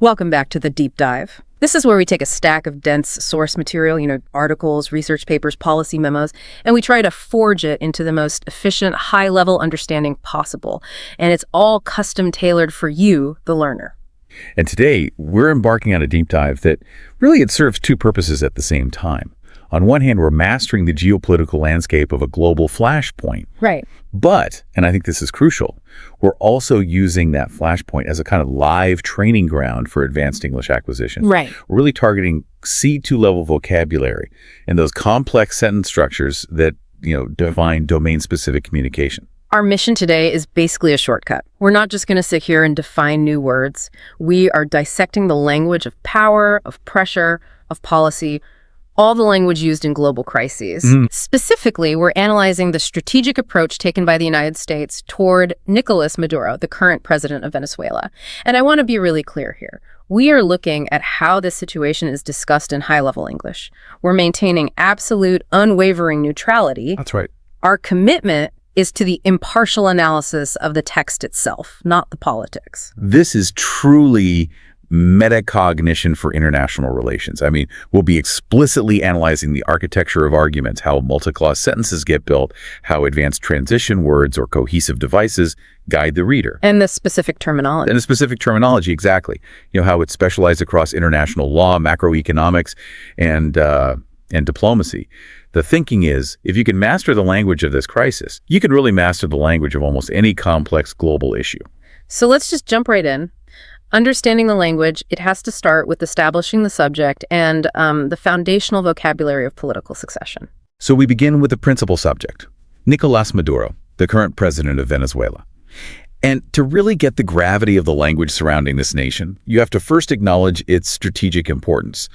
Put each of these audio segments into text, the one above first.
Welcome back to the Deep Dive. This is where we take a stack of dense source material, articles, research papers, policy memos, and we try to forge it into the most efficient, high-level understanding possible. And it's all custom-tailored for you, the learner. And today, we're embarking on a deep dive that really it serves two purposes at the same time. On one hand, we're mastering the geopolitical landscape of a global flashpoint. Right. But, and I think this is crucial, we're also using that flashpoint as a kind of live training ground for advanced English acquisition. Right. We're really targeting C2 level vocabulary and those complex sentence structures that, define domain-specific communication. Our mission today is basically a shortcut. We're not just going to sit here and define new words. We are dissecting the language of power, of pressure, of policy, all the language used in global crises. Specifically, we're analyzing the strategic approach taken by the United States toward Nicolas Maduro, the current president of Venezuela. And I want to be really clear here. We are looking at how this situation is discussed in high-level English. We're maintaining absolute, unwavering neutrality. That's right. Our commitment is to the impartial analysis of the text itself, not the politics. This is truly metacognition for international relations. I mean, we'll be explicitly analyzing the architecture of arguments, how multi-clause sentences get built, how advanced transition words or cohesive devices guide the reader. And the specific terminology. And the specific terminology, exactly. How it's specialized across international law, macroeconomics, and diplomacy. The thinking is, if you can master the language of this crisis, you can really master the language of almost any complex global issue. So let's just jump right in. Understanding the language, it has to start with establishing the subject and the foundational vocabulary of political succession. So we begin with the principal subject, Nicolas Maduro, the current president of Venezuela. And to really get the gravity of the language surrounding this nation, you have to first acknowledge its strategic importance.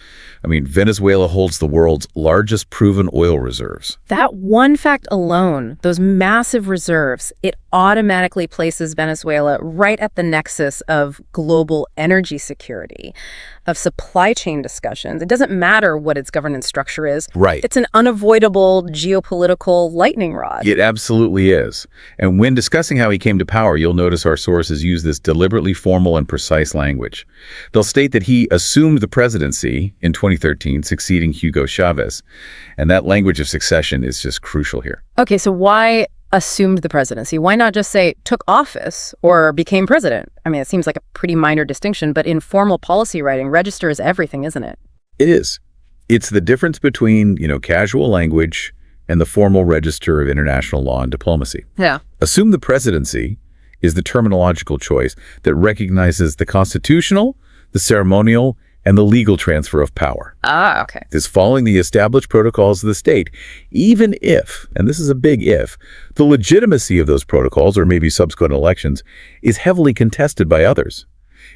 I mean, Venezuela holds the world's largest proven oil reserves. That one fact alone, those massive reserves, it automatically places Venezuela right at the nexus of global energy security, of supply chain discussions. It doesn't matter what its governance structure is. Right. It's an unavoidable geopolitical lightning rod. It absolutely is. And when discussing how he came to power, you'll notice our sources use this deliberately formal and precise language. They'll state that he assumed the presidency in 2013, succeeding Hugo Chavez. And that language of succession is just crucial here. Okay, so why assumed the presidency? Why not just say took office or became president? I mean, it seems like a pretty minor distinction, but in formal policy writing, register is everything, isn't it? It is. It's the difference between, casual language and the formal register of international law and diplomacy. Yeah. Assume the presidency is the terminological choice that recognizes the constitutional, the ceremonial, and the legal transfer of power. Ah, okay. It is following the established protocols of the state, even if, and this is a big if, the legitimacy of those protocols, or maybe subsequent elections, is heavily contested by others.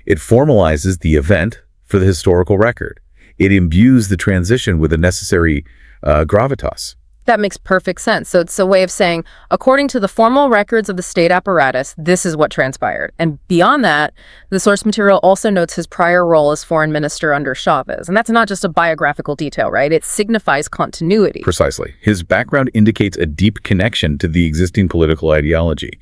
It formalizes the event for the historical record. It imbues the transition with the necessary gravitas. That makes perfect sense. So it's a way of saying, according to the formal records of the state apparatus, this is what transpired. And beyond that, the source material also notes his prior role as foreign minister under Chavez. And that's not just a biographical detail, right? It signifies continuity. Precisely. His background indicates a deep connection to the existing political ideology.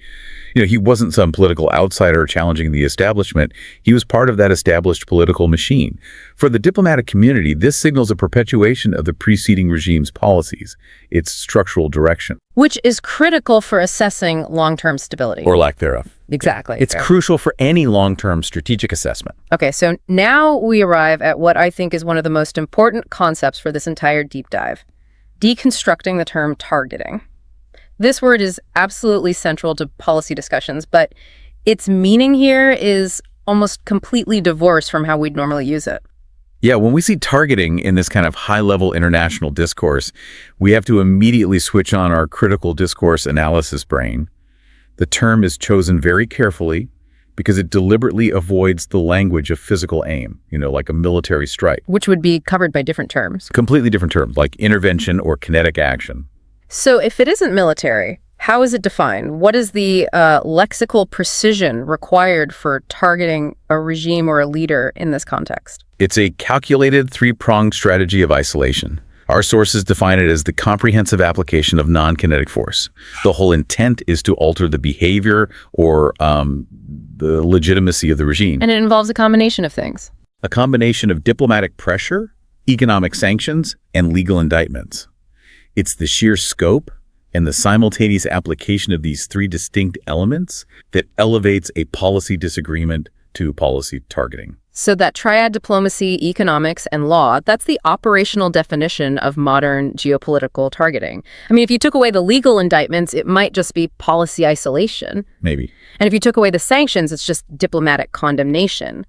He wasn't some political outsider challenging the establishment. He was part of that established political machine. For the diplomatic community, this signals a perpetuation of the preceding regime's policies, its structural direction. Which is critical for assessing long-term stability. Or lack thereof. Exactly. It's crucial for any long-term strategic assessment. Okay, so now we arrive at what I think is one of the most important concepts for this entire deep dive, deconstructing the term targeting. This word is absolutely central to policy discussions, but its meaning here is almost completely divorced from how we'd normally use it. Yeah, when we see targeting in this kind of high-level international discourse, we have to immediately switch on our critical discourse analysis brain. The term is chosen very carefully because it deliberately avoids the language of physical aim, like a military strike. Which would be covered by different terms. Completely different terms, like intervention or kinetic action. So if it isn't military, how is it defined? What is the lexical precision required for targeting a regime or a leader in this context? It's a calculated three-pronged strategy of isolation. Our sources define it as the comprehensive application of non-kinetic force. The whole intent is to alter the behavior or the legitimacy of the regime. And it involves a combination of things. a combination of diplomatic pressure, economic sanctions, and legal indictments. It's the sheer scope and the simultaneous application of these three distinct elements that elevates a policy disagreement to policy targeting. So that triad: diplomacy, economics, and law, that's the operational definition of modern geopolitical targeting. I mean, if you took away the legal indictments, it might just be policy isolation. Maybe. And if you took away the sanctions, it's just diplomatic condemnation.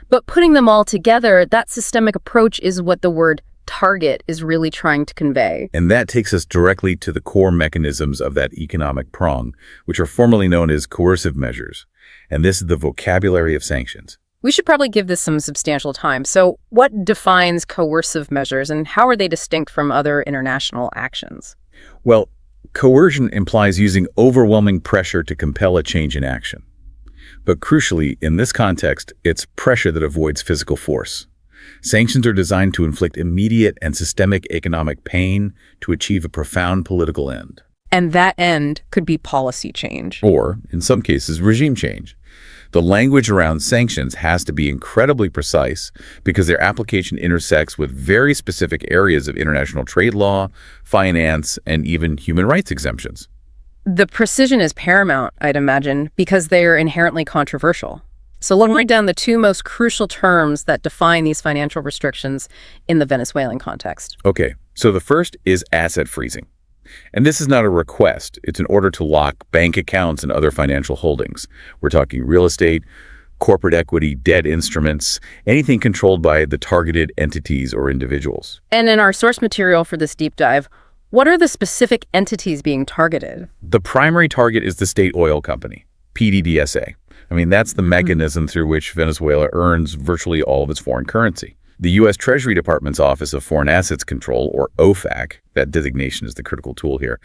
But putting them all together, that systemic approach is what the word target is really trying to convey. And that takes us directly to the core mechanisms of that economic prong, which are formally known as coercive measures. And this is the vocabulary of sanctions. We should probably give this some substantial time. So what defines coercive measures, and how are they distinct from other international actions? Well, coercion implies using overwhelming pressure to compel a change in action. But crucially, in this context, it's pressure that avoids physical force. Sanctions are designed to inflict immediate and systemic economic pain to achieve a profound political end. And that end could be policy change. Or, in some cases, regime change. The language around sanctions has to be incredibly precise because their application intersects with very specific areas of international trade law, finance, and even human rights exemptions. The precision is paramount, I'd imagine, because they are inherently controversial. So let's break down the two most crucial terms that define these financial restrictions in the Venezuelan context. Okay, so the first is asset freezing. And this is not a request. It's an order to lock bank accounts and other financial holdings. We're talking real estate, corporate equity, debt instruments, anything controlled by the targeted entities or individuals. And in our source material for this deep dive, what are the specific entities being targeted? The primary target is the state oil company, PDVSA. I mean, that's the mechanism through which Venezuela earns virtually all of its foreign currency. The U.S. Treasury Department's Office of Foreign Assets Control, or OFAC, that designation is the critical tool here.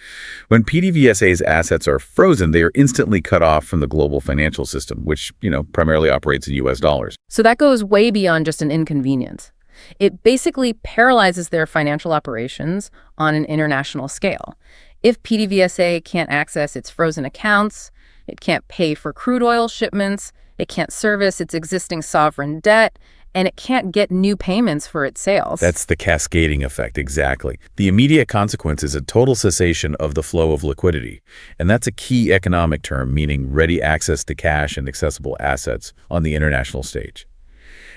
When PDVSA's assets are frozen, they are instantly cut off from the global financial system, which, primarily operates in U.S. dollars. So that goes way beyond just an inconvenience. It basically paralyzes their financial operations on an international scale. If PDVSA can't access its frozen accounts, it can't pay for crude oil shipments, it can't service its existing sovereign debt, and it can't get new payments for its sales. That's the cascading effect, exactly. The immediate consequence is a total cessation of the flow of liquidity. And that's a key economic term, meaning ready access to cash and accessible assets on the international stage.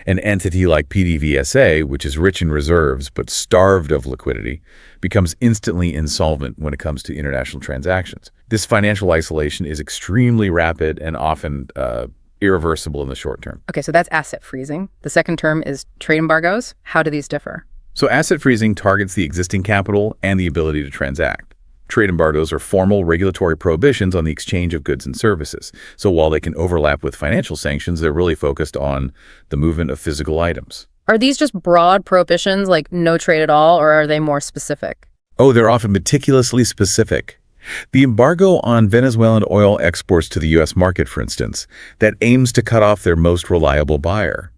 An entity like PDVSA, which is rich in reserves but starved of liquidity, becomes instantly insolvent when it comes to international transactions. This financial isolation is extremely rapid and often irreversible in the short term. Okay, so that's asset freezing. The second term is trade embargoes. How do these differ? So asset freezing targets the existing capital and the ability to transact. Trade embargoes are formal regulatory prohibitions on the exchange of goods and services. So while they can overlap with financial sanctions, they're really focused on the movement of physical items. Are these just broad prohibitions, like no trade at all, or are they more specific? Oh, they're often meticulously specific. The embargo on Venezuelan oil exports to the U.S. market, for instance, that aims to cut off their most reliable buyer.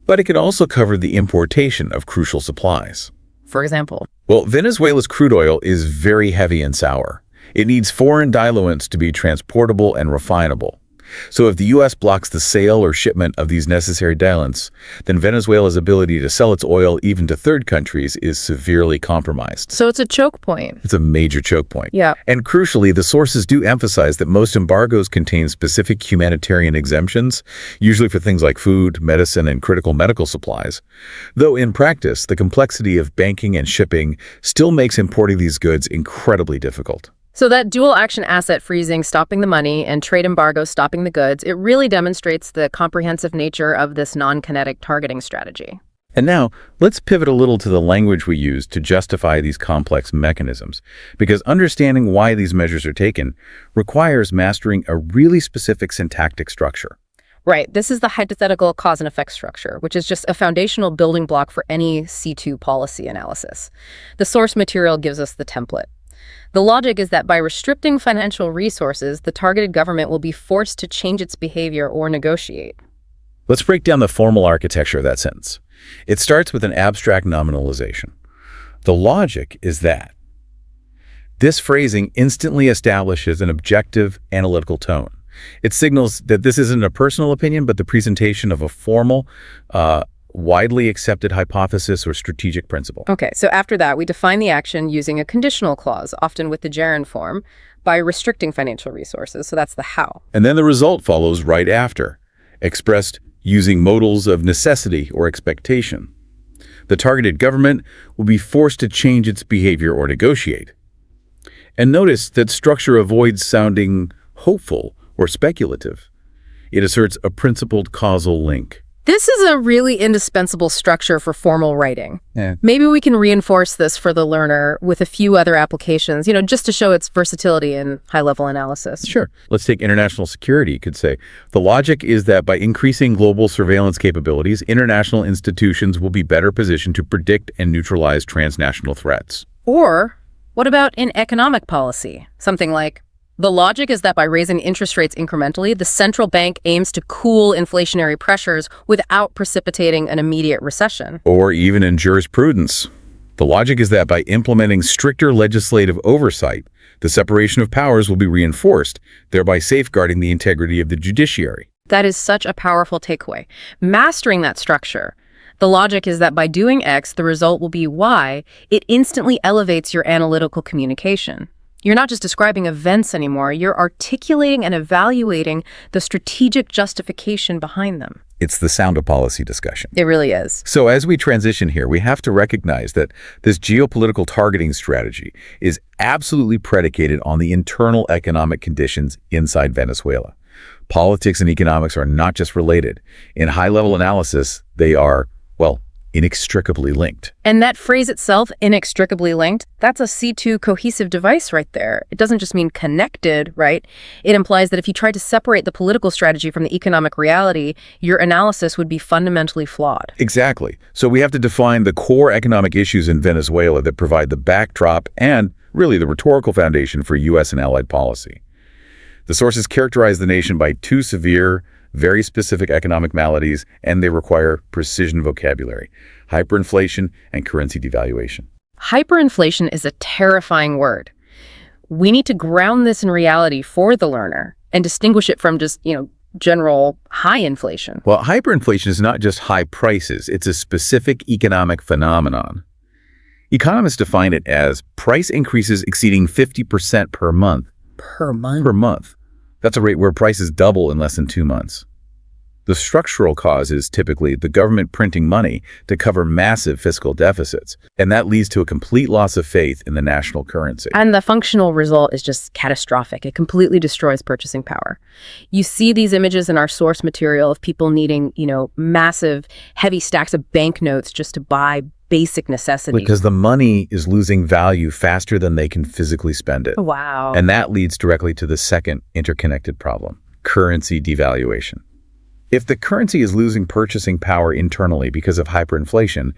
But it could also cover the importation of crucial supplies. For example? Well, Venezuela's crude oil is very heavy and sour. It needs foreign diluents to be transportable and refinable. So if the U.S. blocks the sale or shipment of these necessary diluents, then Venezuela's ability to sell its oil even to third countries is severely compromised. So it's a choke point. It's a major choke point. Yeah. And crucially, the sources do emphasize that most embargoes contain specific humanitarian exemptions, usually for things like food, medicine, and critical medical supplies. Though in practice, the complexity of banking and shipping still makes importing these goods incredibly difficult. So that dual action asset freezing, stopping the money, and trade embargo, stopping the goods, it really demonstrates the comprehensive nature of this non-kinetic targeting strategy. And now, let's pivot a little to the language we use to justify these complex mechanisms, because understanding why these measures are taken requires mastering a really specific syntactic structure. Right. This is the hypothetical cause and effect structure, which is just a foundational building block for any C2 policy analysis. The source material gives us the template. The logic is that by restricting financial resources, the targeted government will be forced to change its behavior or negotiate. Let's break down the formal architecture of that sentence. It starts with an abstract nominalization. The logic is that this phrasing instantly establishes an objective, analytical tone. It signals that this isn't a personal opinion, but the presentation of a formal, widely accepted hypothesis or strategic principle. Okay, so after that, we define the action using a conditional clause, often with the gerund form, by restricting financial resources. So that's the how. And then the result follows right after, expressed using modals of necessity or expectation. The targeted government will be forced to change its behavior or negotiate. And notice that structure avoids sounding hopeful or speculative. It asserts a principled causal link. This is a really indispensable structure for formal writing. Yeah. Maybe we can reinforce this for the learner with a few other applications, just to show its versatility in high-level analysis. Sure. Let's take international security. You could say, the logic is that by increasing global surveillance capabilities, international institutions will be better positioned to predict and neutralize transnational threats. Or what about in economic policy? Something like, the logic is that by raising interest rates incrementally, the central bank aims to cool inflationary pressures without precipitating an immediate recession. Or even in jurisprudence. The logic is that by implementing stricter legislative oversight, the separation of powers will be reinforced, thereby safeguarding the integrity of the judiciary. That is such a powerful takeaway. Mastering that structure. The logic is that by doing X, the result will be Y. It instantly elevates your analytical communication. You're not just describing events anymore, you're articulating and evaluating the strategic justification behind them. It's the sound of policy discussion. It really is. So as we transition here, we have to recognize that this geopolitical targeting strategy is absolutely predicated on the internal economic conditions inside Venezuela. Politics and economics are not just related. In high-level analysis, they are, inextricably linked. And that phrase itself, inextricably linked, that's a C2 cohesive device right there. It doesn't just mean connected, right? It implies that if you tried to separate the political strategy from the economic reality, your analysis would be fundamentally flawed. Exactly. So we have to define the core economic issues in Venezuela that provide the backdrop and really the rhetorical foundation for U.S. and allied policy. The sources characterize the nation by two severe, very specific economic maladies, and they require precision vocabulary, hyperinflation and currency devaluation. Hyperinflation is a terrifying word. We need to ground this in reality for the learner and distinguish it from just, general high inflation. Well, hyperinflation is not just high prices, it's a specific economic phenomenon. Economists define it as price increases exceeding 50% per month. Per month? Per month. That's a rate where prices double in less than 2 months. The structural cause is typically the government printing money to cover massive fiscal deficits, and that leads to a complete loss of faith in the national currency. And the functional result is just catastrophic. It completely destroys purchasing power. You see these images in our source material of people needing, massive, heavy stacks of banknotes just to buy basic necessities. Because the money is losing value faster than they can physically spend it. Wow. And that leads directly to the second interconnected problem, currency devaluation. If the currency is losing purchasing power internally because of hyperinflation,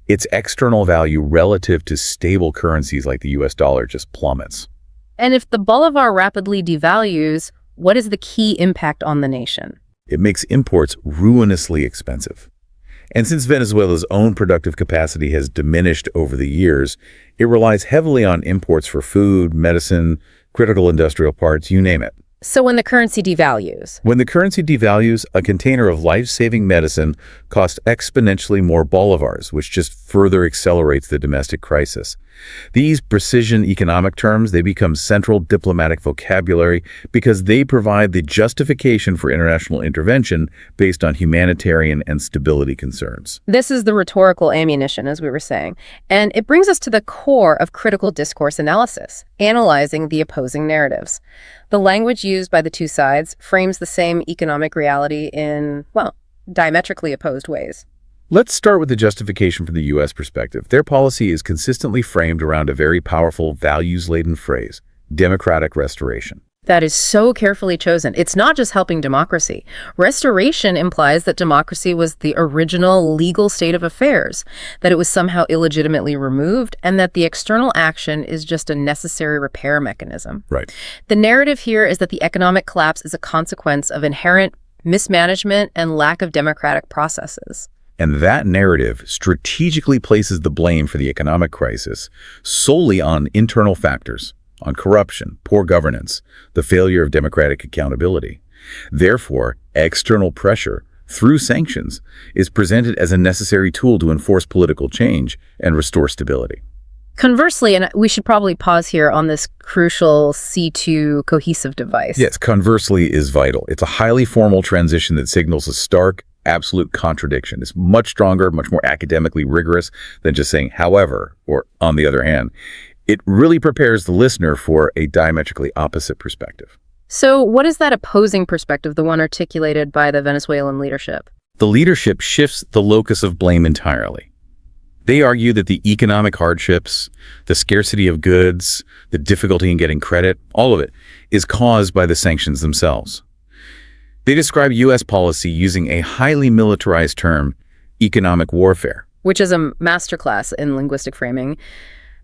its external value relative to stable currencies like the US dollar just plummets. And if the bolivar rapidly devalues, what is the key impact on the nation? It makes imports ruinously expensive. And since Venezuela's own productive capacity has diminished over the years, it relies heavily on imports for food, medicine, critical industrial parts, you name it. So when the currency devalues? When the currency devalues, a container of life-saving medicine costs exponentially more bolivars, which just further accelerates the domestic crisis. These precision economic terms, they become central diplomatic vocabulary because they provide the justification for international intervention based on humanitarian and stability concerns. This is the rhetorical ammunition, as we were saying. And it brings us to the core of critical discourse analysis, analyzing the opposing narratives. The language used by the two sides frames the same economic reality in, diametrically opposed ways. Let's start with the justification from the U.S. perspective. Their policy is consistently framed around a very powerful, values-laden phrase, democratic restoration. That is so carefully chosen. It's not just helping democracy. Restoration implies that democracy was the original legal state of affairs, that it was somehow illegitimately removed, and that the external action is just a necessary repair mechanism. Right. The narrative here is that the economic collapse is a consequence of inherent mismanagement and lack of democratic processes. And that narrative strategically places the blame for the economic crisis solely on internal factors, on corruption, poor governance, the failure of democratic accountability. Therefore, external pressure, through sanctions, is presented as a necessary tool to enforce political change and restore stability. Conversely, and we should probably pause here on this crucial C2 cohesive device. Yes, conversely is vital. It's a highly formal transition that signals a stark, absolute contradiction. It's much stronger, much more academically rigorous than just saying however, or on the other hand. It really prepares the listener for a diametrically opposite perspective. So what is that opposing perspective, the one articulated by the Venezuelan leadership? The leadership shifts the locus of blame entirely. They argue that the economic hardships, the scarcity of goods, the difficulty in getting credit, all of it is caused by the sanctions themselves. They describe U.S. policy using a highly militarized term, economic warfare. Which is a masterclass in linguistic framing.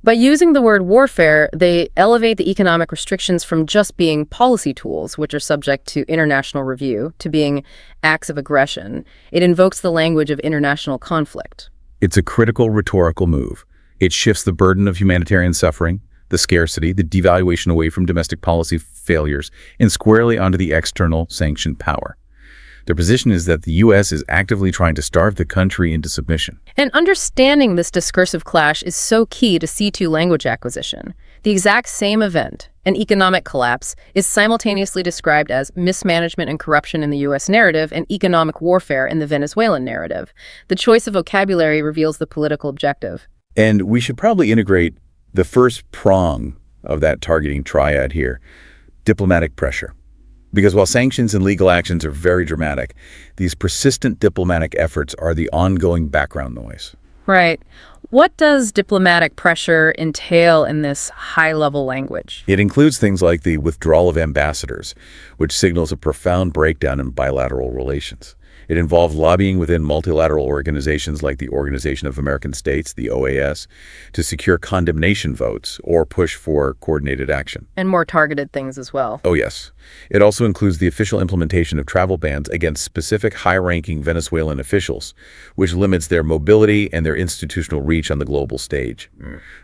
By using the word warfare, they elevate the economic restrictions from just being policy tools, which are subject to international review, to being acts of aggression. It invokes the language of international conflict. It's a critical rhetorical move. It shifts the burden of humanitarian suffering, the scarcity, the devaluation away from domestic policy failures, and squarely onto the external sanctioned power. Their position is that the U.S. is actively trying to starve the country into submission. And understanding this discursive clash is so key to C2 language acquisition. The exact same event, an economic collapse, is simultaneously described as mismanagement and corruption in the U.S. narrative and economic warfare in the Venezuelan narrative. The choice of vocabulary reveals the political objective. And we should probably integrate the first prong of that targeting triad here, diplomatic pressure. Because while sanctions and legal actions are very dramatic, these persistent diplomatic efforts are the ongoing background noise. Right. What does diplomatic pressure entail in this high-level language? It includes things like the withdrawal of ambassadors, which signals a profound breakdown in bilateral relations. It involved lobbying within multilateral organizations like the Organization of American States, the OAS, to secure condemnation votes or push for coordinated action. And more targeted things as well. Oh, yes. It also includes the official implementation of travel bans against specific high-ranking Venezuelan officials, which limits their mobility and their institutional reach on the global stage.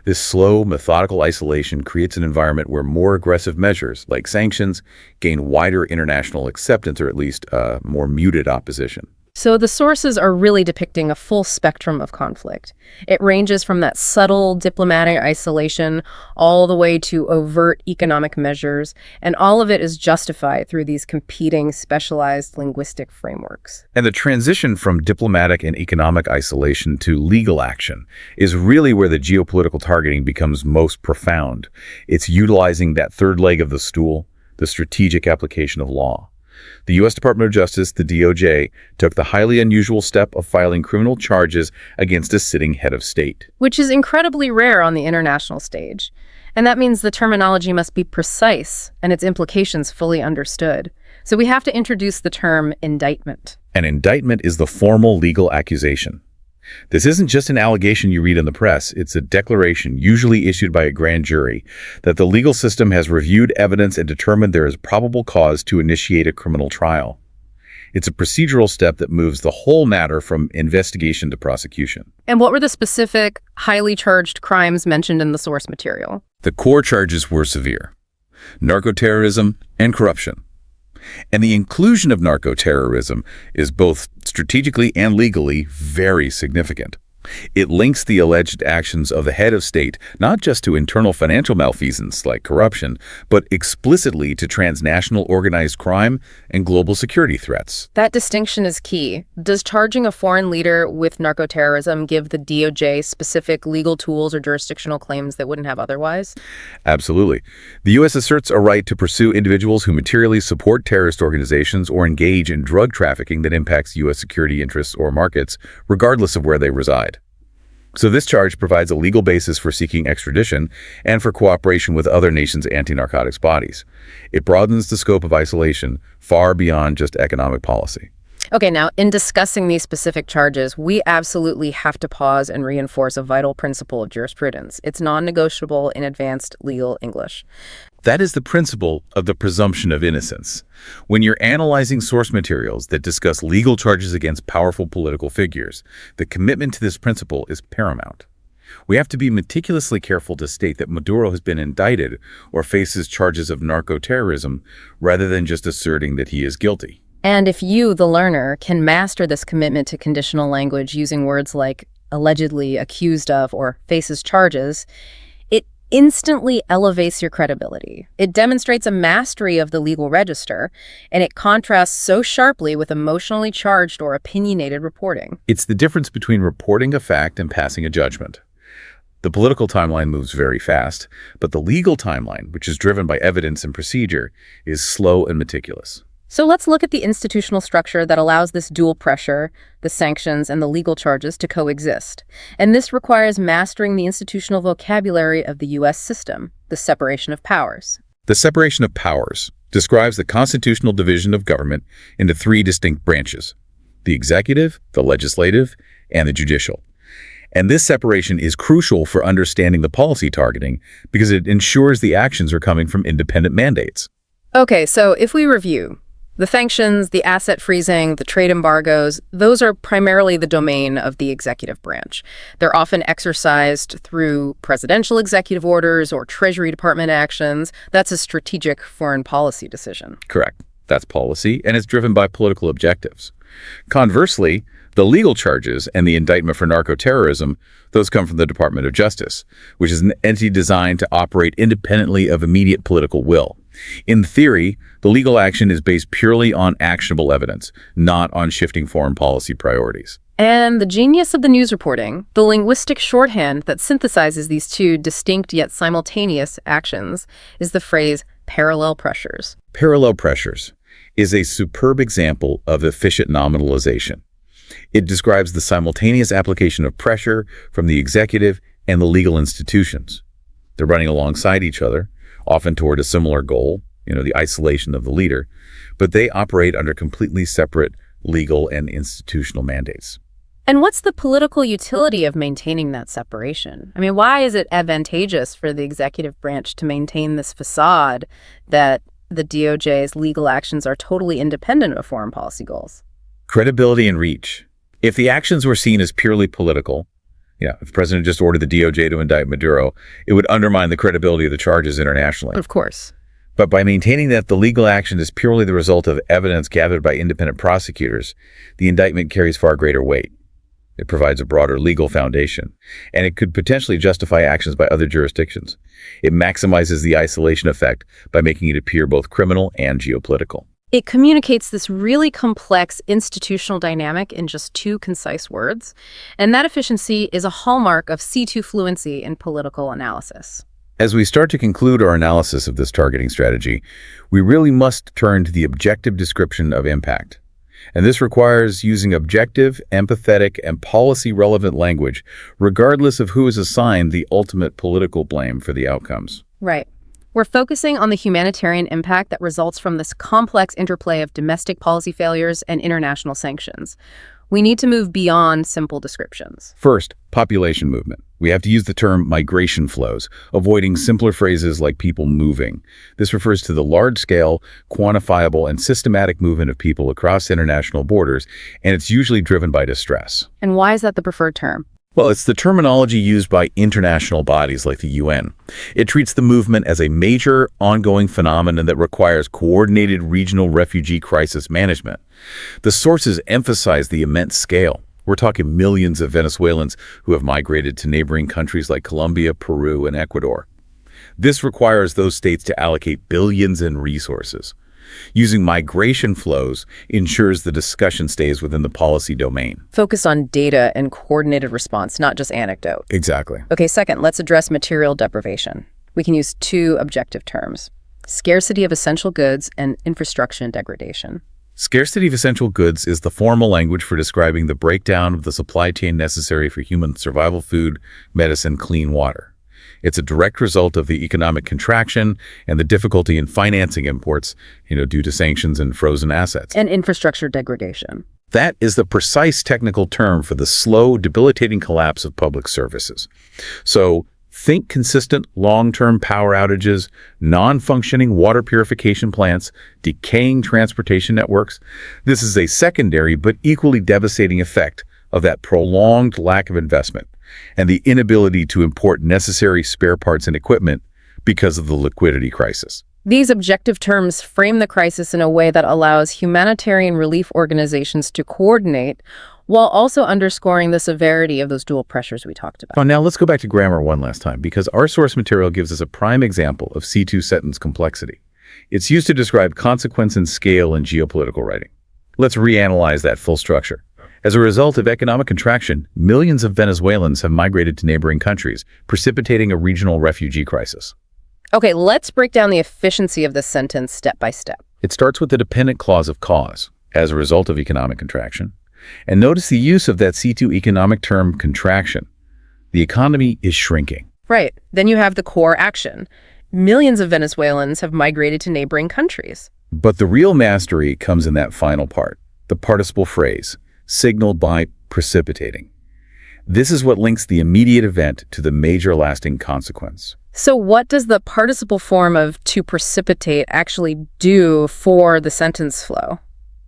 This slow, methodical isolation creates an environment where more aggressive measures, like sanctions, gain wider international acceptance or at least more muted opposition. So the sources are really depicting a full spectrum of conflict. It ranges from that subtle diplomatic isolation all the way to overt economic measures, and all of it is justified through these competing specialized linguistic frameworks. And the transition from diplomatic and economic isolation to legal action is really where the geopolitical targeting becomes most profound. It's utilizing that third leg of the stool, the strategic application of law. The U.S. Department of Justice, the DOJ, took the highly unusual step of filing criminal charges against a sitting head of state. Which is incredibly rare on the international stage. And that means the terminology must be precise and its implications fully understood. So we have to introduce the term indictment. An indictment is the formal legal accusation. This isn't just an allegation you read in the press. It's a declaration, usually issued by a grand jury, that the legal system has reviewed evidence and determined there is probable cause to initiate a criminal trial. It's a procedural step that moves the whole matter from investigation to prosecution. And what were the specific, highly charged crimes mentioned in the source material? The core charges were severe: narcoterrorism and corruption. And the inclusion of narcoterrorism is both strategically and legally very significant. It links the alleged actions of the head of state not just to internal financial malfeasance like corruption, but explicitly to transnational organized crime and global security threats. That distinction is key. Does charging a foreign leader with narcoterrorism give the DOJ specific legal tools or jurisdictional claims that wouldn't have otherwise? Absolutely. The U.S. asserts a right to pursue individuals who materially support terrorist organizations or engage in drug trafficking that impacts U.S. security interests or markets, regardless of where they reside. So this charge provides a legal basis for seeking extradition and for cooperation with other nations' anti-narcotics bodies. It broadens the scope of isolation far beyond just economic policy. Okay, now, in discussing these specific charges, we absolutely have to pause and reinforce a vital principle of jurisprudence. It's non-negotiable in advanced legal English. That is the principle of the presumption of innocence. When you're analyzing source materials that discuss legal charges against powerful political figures, the commitment to this principle is paramount. We have to be meticulously careful to state that Maduro has been indicted or faces charges of narco-terrorism rather than just asserting that he is guilty. And if you, the learner, can master this commitment to conditional language using words like allegedly, accused of, or faces charges, it instantly elevates your credibility. It demonstrates a mastery of the legal register, and it contrasts so sharply with emotionally charged or opinionated reporting. It's the difference between reporting a fact and passing a judgment. The political timeline moves very fast, but the legal timeline, which is driven by evidence and procedure, is slow and meticulous. So let's look at the institutional structure that allows this dual pressure, the sanctions, and the legal charges to coexist. And this requires mastering the institutional vocabulary of the U.S. system, the separation of powers. The separation of powers describes the constitutional division of government into three distinct branches: the executive, the legislative, and the judicial. And this separation is crucial for understanding the policy targeting because it ensures the actions are coming from independent mandates. Okay, so if we review, the sanctions, the asset freezing, the trade embargoes, those are primarily the domain of the executive branch. They're often exercised through presidential executive orders or Treasury Department actions. That's a strategic foreign policy decision. Correct. That's policy, and it's driven by political objectives. Conversely, the legal charges and the indictment for narco-terrorism, those come from the Department of Justice, which is an entity designed to operate independently of immediate political will. In theory, the legal action is based purely on actionable evidence, not on shifting foreign policy priorities. And the genius of the news reporting, the linguistic shorthand that synthesizes these two distinct yet simultaneous actions, is the phrase parallel pressures. Parallel pressures is a superb example of efficient nominalization. It describes the simultaneous application of pressure from the executive and the legal institutions. They're running alongside each other, often toward a similar goal, the isolation of the leader, but they operate under completely separate legal and institutional mandates. And what's the political utility of maintaining that separation? I mean, why is it advantageous for the executive branch to maintain this facade that the DOJ's legal actions are totally independent of foreign policy goals? Credibility and reach. If the actions were seen as purely political, if the president just ordered the DOJ to indict Maduro, it would undermine the credibility of the charges internationally. Of course. But by maintaining that the legal action is purely the result of evidence gathered by independent prosecutors, the indictment carries far greater weight. It provides a broader legal foundation, and it could potentially justify actions by other jurisdictions. It maximizes the isolation effect by making it appear both criminal and geopolitical. It communicates this really complex institutional dynamic in just two concise words, and that efficiency is a hallmark of C2 fluency in political analysis. As we start to conclude our analysis of this targeting strategy, we really must turn to the objective description of impact. And this requires using objective, empathetic, and policy-relevant language, regardless of who is assigned the ultimate political blame for the outcomes. Right. We're focusing on the humanitarian impact that results from this complex interplay of domestic policy failures and international sanctions. We need to move beyond simple descriptions. First, population movement. We have to use the term migration flows, avoiding simpler phrases like people moving. This refers to the large-scale, quantifiable, and systematic movement of people across international borders, and it's usually driven by distress. And why is that the preferred term? Well, it's the terminology used by international bodies like the UN. It treats the movement as a major, ongoing phenomenon that requires coordinated regional refugee crisis management. The sources emphasize the immense scale. We're talking millions of Venezuelans who have migrated to neighboring countries like Colombia, Peru, and Ecuador. This requires those states to allocate billions in resources. Using migration flows ensures the discussion stays within the policy domain. Focus on data and coordinated response, not just anecdote. Exactly. Okay, second, let's address material deprivation. We can use two objective terms: scarcity of essential goods and infrastructure degradation. Scarcity of essential goods is the formal language for describing the breakdown of the supply chain necessary for human survival: food, medicine, clean water. It's a direct result of the economic contraction and the difficulty in financing imports, due to sanctions and frozen assets. And infrastructure degradation. That is the precise technical term for the slow, debilitating collapse of public services. So think consistent long-term power outages, non-functioning water purification plants, decaying transportation networks. This is a secondary but equally devastating effect of that prolonged lack of investment and the inability to import necessary spare parts and equipment because of the liquidity crisis. These objective terms frame the crisis in a way that allows humanitarian relief organizations to coordinate while also underscoring the severity of those dual pressures we talked about. Now let's go back to grammar one last time, because our source material gives us a prime example of C2 sentence complexity. It's used to describe consequence and scale in geopolitical writing. Let's reanalyze that full structure. As a result of economic contraction, millions of Venezuelans have migrated to neighboring countries, precipitating a regional refugee crisis. Okay, let's break down the efficiency of this sentence step by step. It starts with the dependent clause of cause, as a result of economic contraction. And notice the use of that C2 economic term, contraction. The economy is shrinking. Right. Then you have the core action. Millions of Venezuelans have migrated to neighboring countries. But the real mastery comes in that final part, the participle phrase, signaled by precipitating. This is what links the immediate event to the major lasting consequence. So what does the participle form of to precipitate actually do for the sentence flow?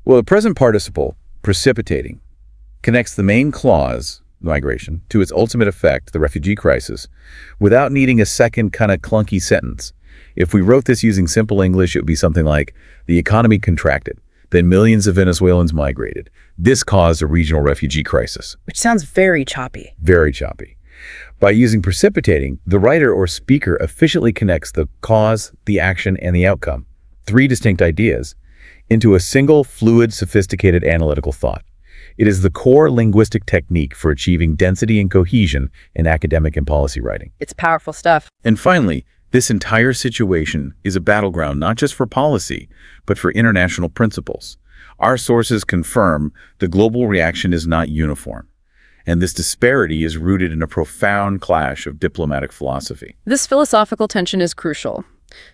Well, the present participle, precipitating, connects the main clause, migration, to its ultimate effect, the refugee crisis, without needing a second kind of clunky sentence. If we wrote this using simple English, it would be something like, the economy contracted, then millions of Venezuelans migrated. This caused a regional refugee crisis. Which sounds very choppy. Very choppy. By using precipitating, the writer or speaker efficiently connects the cause, the action, and the outcome, three distinct ideas, into a single, fluid, sophisticated analytical thought. It is the core linguistic technique for achieving density and cohesion in academic and policy writing. It's powerful stuff. And finally, this entire situation is a battleground not just for policy, but for international principles. Our sources confirm the global reaction is not uniform, and this disparity is rooted in a profound clash of diplomatic philosophy. This philosophical tension is crucial.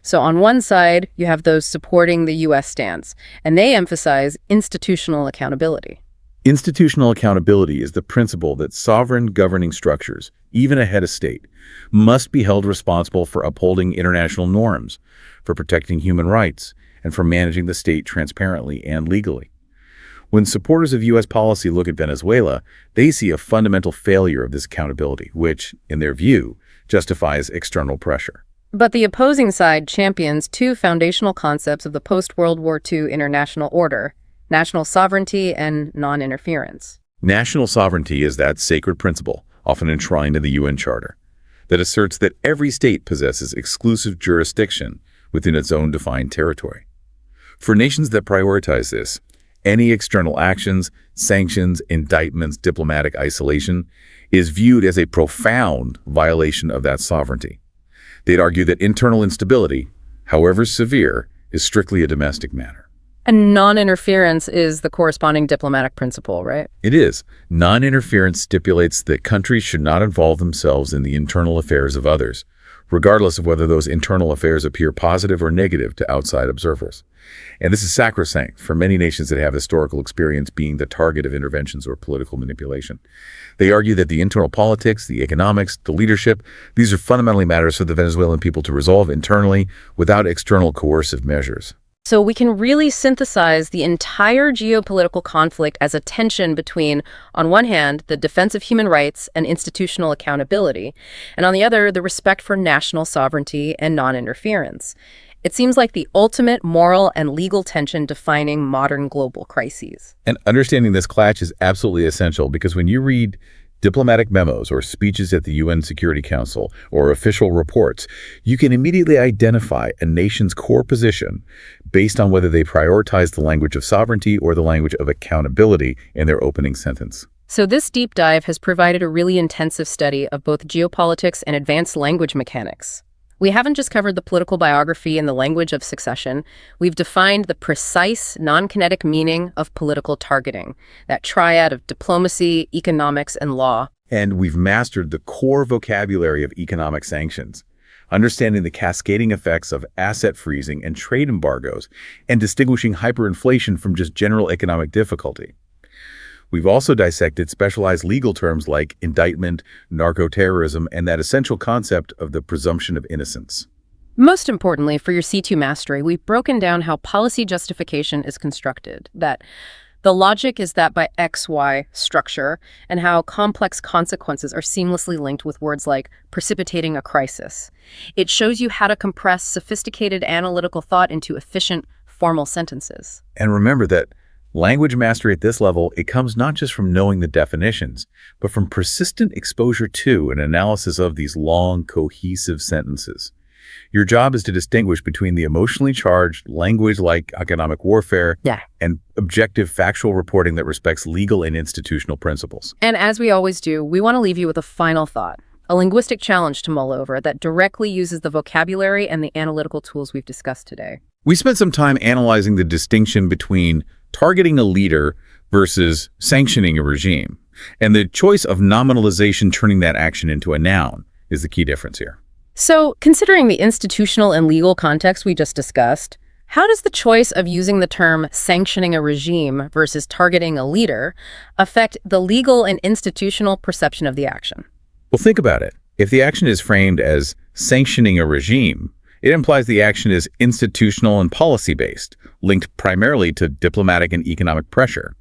So on one side, you have those supporting the U.S. stance, and they emphasize institutional accountability. Institutional accountability is the principle that sovereign governing structures, even a head of state, must be held responsible for upholding international norms, for protecting human rights, and for managing the state transparently and legally. When supporters of U.S. policy look at Venezuela, they see a fundamental failure of this accountability, which, in their view, justifies external pressure. But the opposing side champions two foundational concepts of the post-World War II international order: national sovereignty and non-interference. National sovereignty is that sacred principle, often enshrined in the UN Charter, that asserts that every state possesses exclusive jurisdiction within its own defined territory. For nations that prioritize this, any external actions, sanctions, indictments, diplomatic isolation is viewed as a profound violation of that sovereignty. They'd argue that internal instability, however severe, is strictly a domestic matter. And non-interference is the corresponding diplomatic principle, right? It is. Non-interference stipulates that countries should not involve themselves in the internal affairs of others, regardless of whether those internal affairs appear positive or negative to outside observers. And this is sacrosanct for many nations that have historical experience being the target of interventions or political manipulation. They argue that the internal politics, the economics, the leadership, these are fundamentally matters for the Venezuelan people to resolve internally without external coercive measures. So we can really synthesize the entire geopolitical conflict as a tension between, on one hand, the defense of human rights and institutional accountability, and on the other, the respect for national sovereignty and non-interference. It seems like the ultimate moral and legal tension defining modern global crises. And understanding this clash is absolutely essential, because when you read diplomatic memos or speeches at the UN Security Council or official reports, you can immediately identify a nation's core position based on whether they prioritize the language of sovereignty or the language of accountability in their opening sentence. So this deep dive has provided a really intensive study of both geopolitics and advanced language mechanics. We haven't just covered the political biography and the language of succession. We've defined the precise, non-kinetic meaning of political targeting, that triad of diplomacy, economics, and law. And we've mastered the core vocabulary of economic sanctions, understanding the cascading effects of asset freezing and trade embargoes, and distinguishing hyperinflation from just general economic difficulty. We've also dissected specialized legal terms like indictment, narco-terrorism, and that essential concept of the presumption of innocence. Most importantly, for your C2 mastery, we've broken down how policy justification is constructed, that The logic is that by XY structure and how complex consequences are seamlessly linked with words like precipitating a crisis. It shows you how to compress sophisticated analytical thought into efficient, formal sentences. And remember that language mastery at this level, it comes not just from knowing the definitions, but from persistent exposure to and analysis of these long, cohesive sentences. Your job is to distinguish between the emotionally charged language like economic warfare and objective factual reporting that respects legal and institutional principles. And as we always do, we want to leave you with a final thought, a linguistic challenge to mull over that directly uses the vocabulary and the analytical tools we've discussed today. We spent some time analyzing the distinction between targeting a leader versus sanctioning a regime. And the choice of nominalization turning that action into a noun is the key difference here. So, considering the institutional and legal context we just discussed, how does the choice of using the term sanctioning a regime versus targeting a leader affect the legal and institutional perception of the action? Well, think about it. If the action is framed as sanctioning a regime, it implies the action is institutional and policy-based, linked primarily to diplomatic and economic pressure.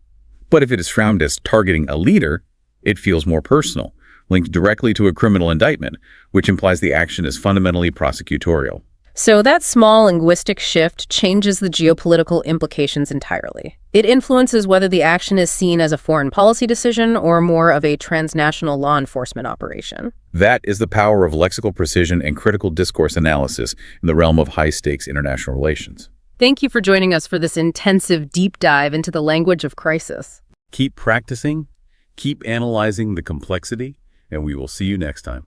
But if it is framed as targeting a leader, it feels more personal, linked directly to a criminal indictment, which implies the action is fundamentally prosecutorial. So that small linguistic shift changes the geopolitical implications entirely. It influences whether the action is seen as a foreign policy decision or more of a transnational law enforcement operation. That is the power of lexical precision and critical discourse analysis in the realm of high-stakes international relations. Thank you for joining us for this intensive deep dive into the language of crisis. Keep practicing, keep analyzing the complexity, and we will see you next time.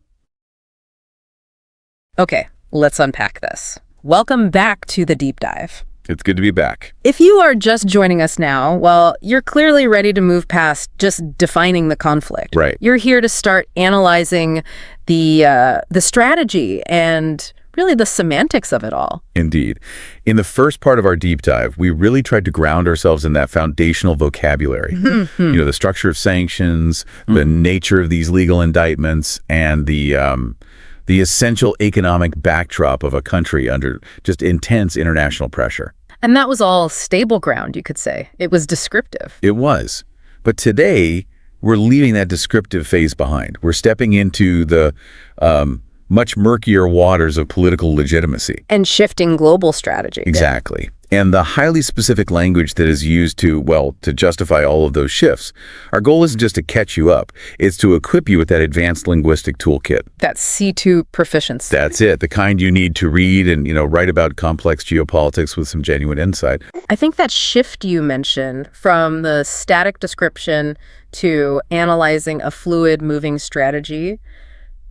Okay, let's unpack this. Welcome back to the deep dive. It's good to be back. If you are just joining us now, well, you're clearly ready to move past just defining the conflict. Right. You're here to start analyzing the strategy and really the semantics of it all. Indeed. In the first part of our deep dive, we really tried to ground ourselves in that foundational vocabulary. The structure of sanctions, the nature of these legal indictments, and the essential economic backdrop of a country under just intense international pressure. And that was all stable ground, you could say. It was descriptive. It was. But today, we're leaving that descriptive phase behind. We're stepping into the much murkier waters of political legitimacy. And shifting global strategy. Exactly. And the highly specific language that is used to justify all of those shifts. Our goal isn't just to catch you up. It's to equip you with that advanced linguistic toolkit. That C2 proficiency. That's it. The kind you need to read and, write about complex geopolitics with some genuine insight. I think that shift you mentioned from the static description to analyzing a fluid moving strategy,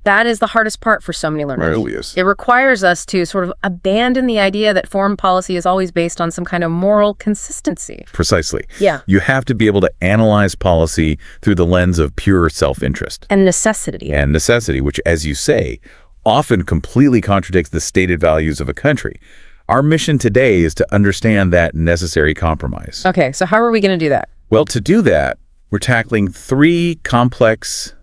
that is the hardest part for so many learners. It really is. It requires us to sort of abandon the idea that foreign policy is always based on some kind of moral consistency. Precisely. Yeah. You have to be able to analyze policy through the lens of pure self-interest. And necessity. And necessity, which, as you say, often completely contradicts the stated values of a country. Our mission today is to understand that necessary compromise. Okay, so how are we going to do that? Well, to do that, we're tackling three complex,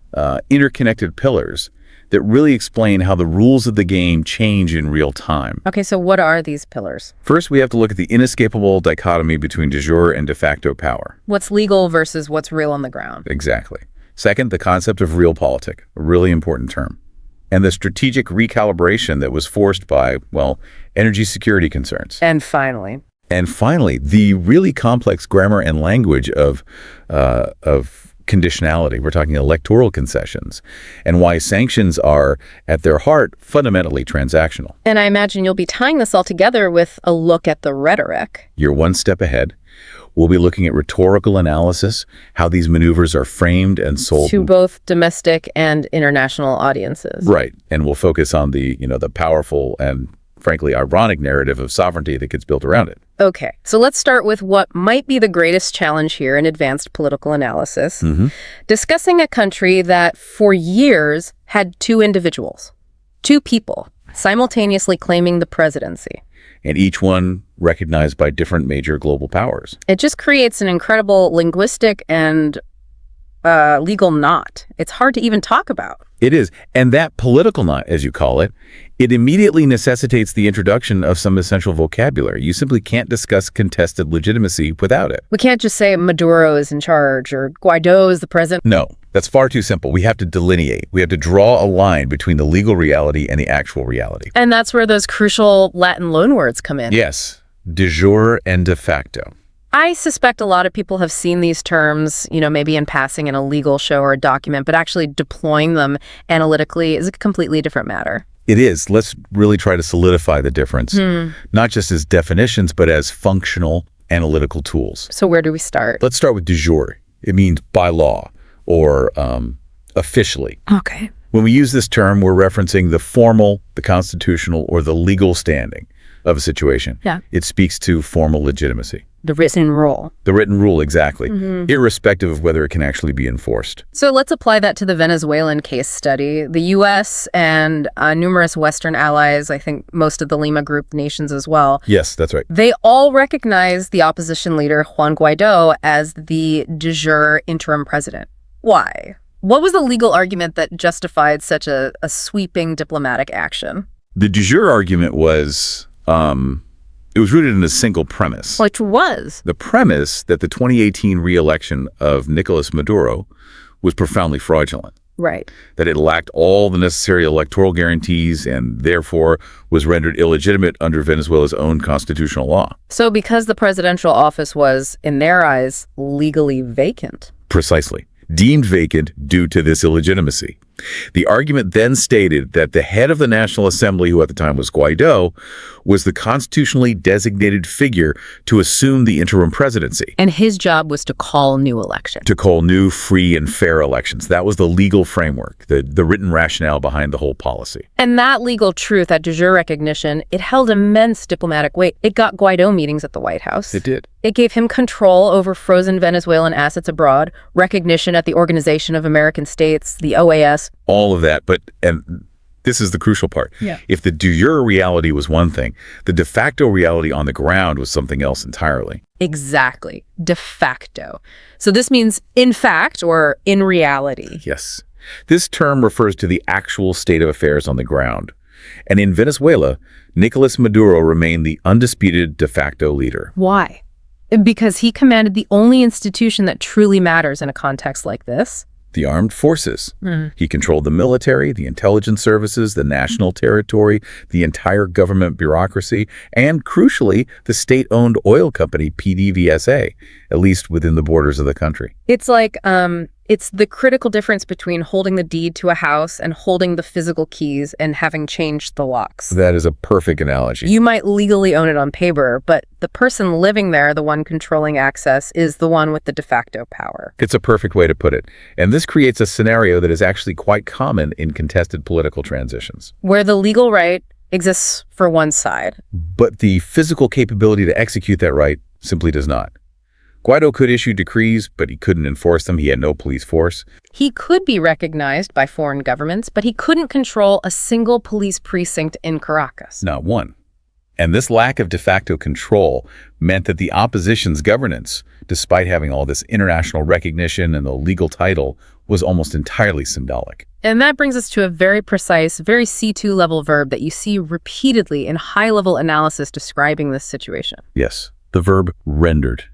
interconnected pillars that really explain how the rules of the game change in real time. Okay, so what are these pillars? First, we have to look at the inescapable dichotomy between de jure and de facto power. What's legal versus what's real on the ground. Exactly. Second, the concept of realpolitik, a really important term. And the strategic recalibration that was forced by, energy security concerns. And finally, the really complex grammar and language of conditionality. We're talking electoral concessions, and why sanctions are, at their heart, fundamentally transactional. And I imagine you'll be tying this all together with a look at the rhetoric. You're one step ahead. We'll be looking at rhetorical analysis, how these maneuvers are framed and sold to both domestic and international audiences. Right. And we'll focus on the powerful and frankly ironic narrative of sovereignty that gets built around it. Okay, so let's start with what might be the greatest challenge here in advanced political analysis. Discussing a country that for years had two individuals, two people, simultaneously claiming the presidency. And each one recognized by different major global powers. It just creates an incredible linguistic and legal knot. It's hard to even talk about. It is. And that political knot, as you call it, It immediately necessitates the introduction of some essential vocabulary. You simply can't discuss contested legitimacy without it. We can't just say Maduro is in charge or Guaido is the president. No, that's far too simple. We have to delineate. We have to draw a line between the legal reality and the actual reality. And that's where those crucial Latin loanwords come in. Yes, de jure and de facto. I suspect a lot of people have seen these terms, maybe in passing in a legal show or a document, but actually deploying them analytically is a completely different matter. It is. Let's really try to solidify the difference, not just as definitions, but as functional analytical tools. So where do we start? Let's start with de jure. It means by law or officially. Okay. When we use this term, we're referencing the formal, the constitutional, or the legal standing of a situation. Yeah. It speaks to formal legitimacy. The written rule. The written rule, exactly, irrespective of whether it can actually be enforced. So let's apply that to the Venezuelan case study. The U.S. and numerous Western allies, I think most of the Lima Group nations as well. Yes, that's right. They all recognize the opposition leader, Juan Guaido, as the de jure interim president. Why? What was the legal argument that justified such a sweeping diplomatic action? The de jure argument was... it was rooted in a single premise. Which was? The premise that the 2018 re-election of Nicolas Maduro was profoundly fraudulent. Right. That it lacked all the necessary electoral guarantees and therefore was rendered illegitimate under Venezuela's own constitutional law. So because the presidential office was, in their eyes, legally vacant. Precisely. Deemed vacant due to this illegitimacy. The argument then stated that the head of the National Assembly, who at the time was Guaido, was the constitutionally designated figure to assume the interim presidency. And his job was to call new elections. To call new, free, and fair elections. That was the legal framework, the written rationale behind the whole policy. And that legal truth, that de jure recognition, it held immense diplomatic weight. It got Guaido meetings at the White House. It did. It gave him control over frozen Venezuelan assets abroad, recognition at the Organization of American States, the OAS. All of that, and this is the crucial part. Yeah. If the de jure reality was one thing, the de facto reality on the ground was something else entirely. Exactly. De facto. So this means in fact or in reality. Yes. This term refers to the actual state of affairs on the ground. And in Venezuela, Nicolas Maduro remained the undisputed de facto leader. Why? Because he commanded the only institution that truly matters in a context like this. The armed forces. He controlled the military, the intelligence services, the national territory, the entire government bureaucracy, and crucially, the state-owned oil company PDVSA, at least within the borders of the country. It's like, it's the critical difference between holding the deed to a house and holding the physical keys and having changed the locks. That is a perfect analogy. You might legally own it on paper, but the person living there, the one controlling access, is the one with the de facto power. It's a perfect way to put it. And this creates a scenario that is actually quite common in contested political transitions. Where the legal right exists for one side. But the physical capability to execute that right simply does not. Guaido could issue decrees, but he couldn't enforce them. He had no police force. He could be recognized by foreign governments, but he couldn't control a single police precinct in Caracas. Not one. And this lack of de facto control meant that the opposition's governance, despite having all this international recognition and the legal title, was almost entirely symbolic. And that brings us to a very precise, very C2 level verb that you see repeatedly in high-level analysis describing this situation. Yes, the verb rendered.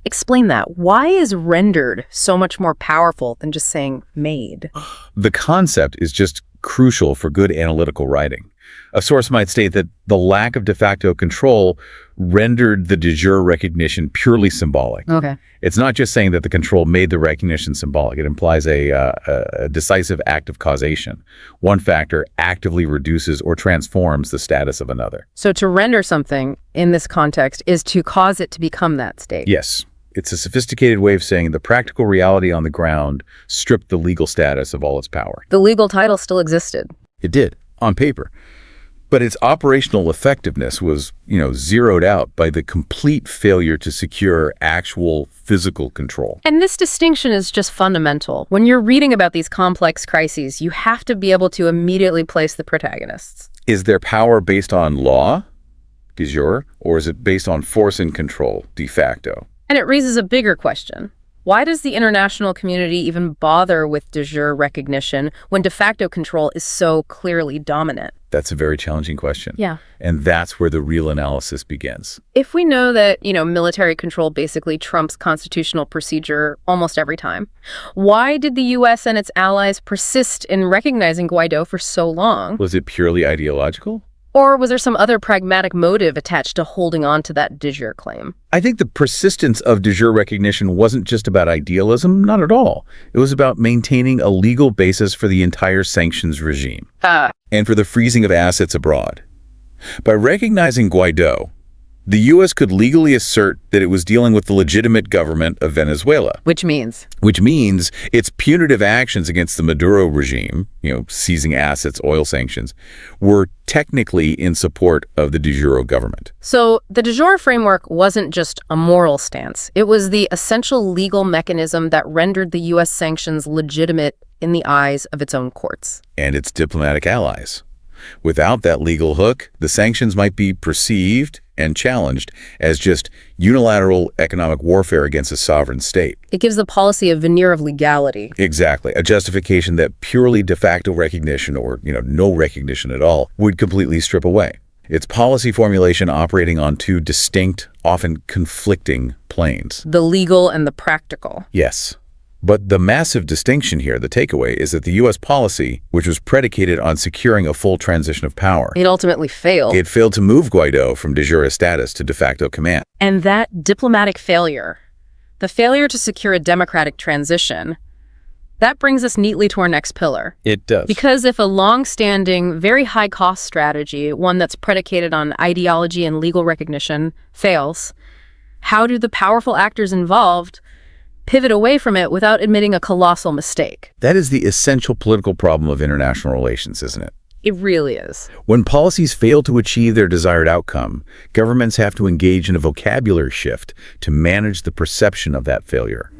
Explain that. Why is rendered so much more powerful than just saying made? The concept is just crucial for good analytical writing. A source might state that the lack of de facto control rendered the de jure recognition purely symbolic. Okay. It's not just saying that the control made the recognition symbolic. It implies a decisive act of causation. One factor actively reduces or transforms the status of another. So to render something in this context is to cause it to become that state. Yes. It's a sophisticated way of saying the practical reality on the ground stripped the legal status of all its power. The legal title still existed. It did, on paper. But its operational effectiveness was, zeroed out by the complete failure to secure actual physical control. And this distinction is just fundamental. When you're reading about these complex crises, you have to be able to immediately place the protagonists. Is their power based on law, de jure, or is it based on force and control, de facto? And it raises a bigger question. Why does the international community even bother with de jure recognition when de facto control is so clearly dominant? That's a very challenging question. Yeah. And that's where the real analysis begins. If we know that, military control basically trumps constitutional procedure almost every time, why did the U.S. and its allies persist in recognizing Guaido for so long? Was it purely ideological? Or was there some other pragmatic motive attached to holding on to that de jure claim? I think the persistence of de jure recognition wasn't just about idealism, not at all. It was about maintaining a legal basis for the entire sanctions regime and for the freezing of assets abroad. By recognizing Guaido, the U.S. could legally assert that it was dealing with the legitimate government of Venezuela. Which means its punitive actions against the Maduro regime, seizing assets, oil sanctions, were technically in support of the de jure government. So the de jure framework wasn't just a moral stance. It was the essential legal mechanism that rendered the U.S. sanctions legitimate in the eyes of its own courts. And its diplomatic allies. Without that legal hook, the sanctions might be perceived and challenged as just unilateral economic warfare against a sovereign state. It gives the policy a veneer of legality. Exactly. A justification that purely de facto recognition or, no recognition at all would completely strip away. It's policy formulation operating on two distinct, often conflicting planes. The legal and the practical. Yes. But the massive distinction here, the takeaway, is that the U.S. policy, which was predicated on securing a full transition of power, It ultimately failed. it failed to move Guaido from de jure status to de facto command. And that diplomatic failure, the failure to secure a democratic transition, that brings us neatly to our next pillar. It does. Because if a long-standing, very high-cost strategy, one that's predicated on ideology and legal recognition, fails, how do the powerful actors involved pivot away from it without admitting a colossal mistake? That is the essential political problem of international relations, isn't it? It really is. When policies fail to achieve their desired outcome, governments have to engage in a vocabulary shift to manage the perception of that failure.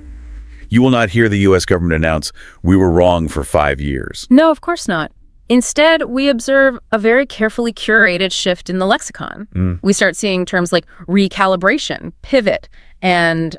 You will not hear the U.S. government announce, "We were wrong for 5 years." No, of course not. Instead, we observe a very carefully curated shift in the lexicon. We start seeing terms like recalibration, pivot, and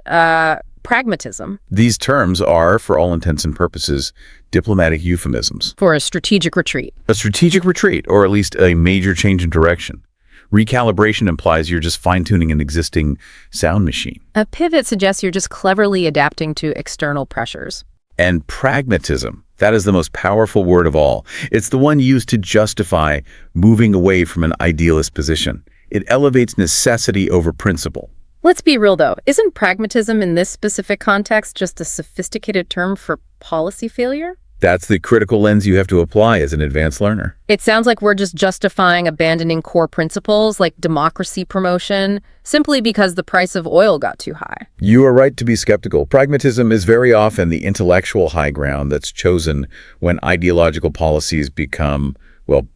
pragmatism. These terms are, for all intents and purposes, diplomatic euphemisms. For a strategic retreat. A strategic retreat, or at least a major change in direction. Recalibration implies you're just fine-tuning an existing sound machine. A pivot suggests you're just cleverly adapting to external pressures. And pragmatism, that is the most powerful word of all. It's the one used to justify moving away from an idealist position. It elevates necessity over principle. Let's be real, though. Isn't pragmatism in this specific context just a sophisticated term for policy failure? That's the critical lens you have to apply as an advanced learner. It sounds like we're just justifying abandoning core principles like democracy promotion simply because the price of oil got too high. You are right to be skeptical. Pragmatism is very often the intellectual high ground that's chosen when ideological policies become,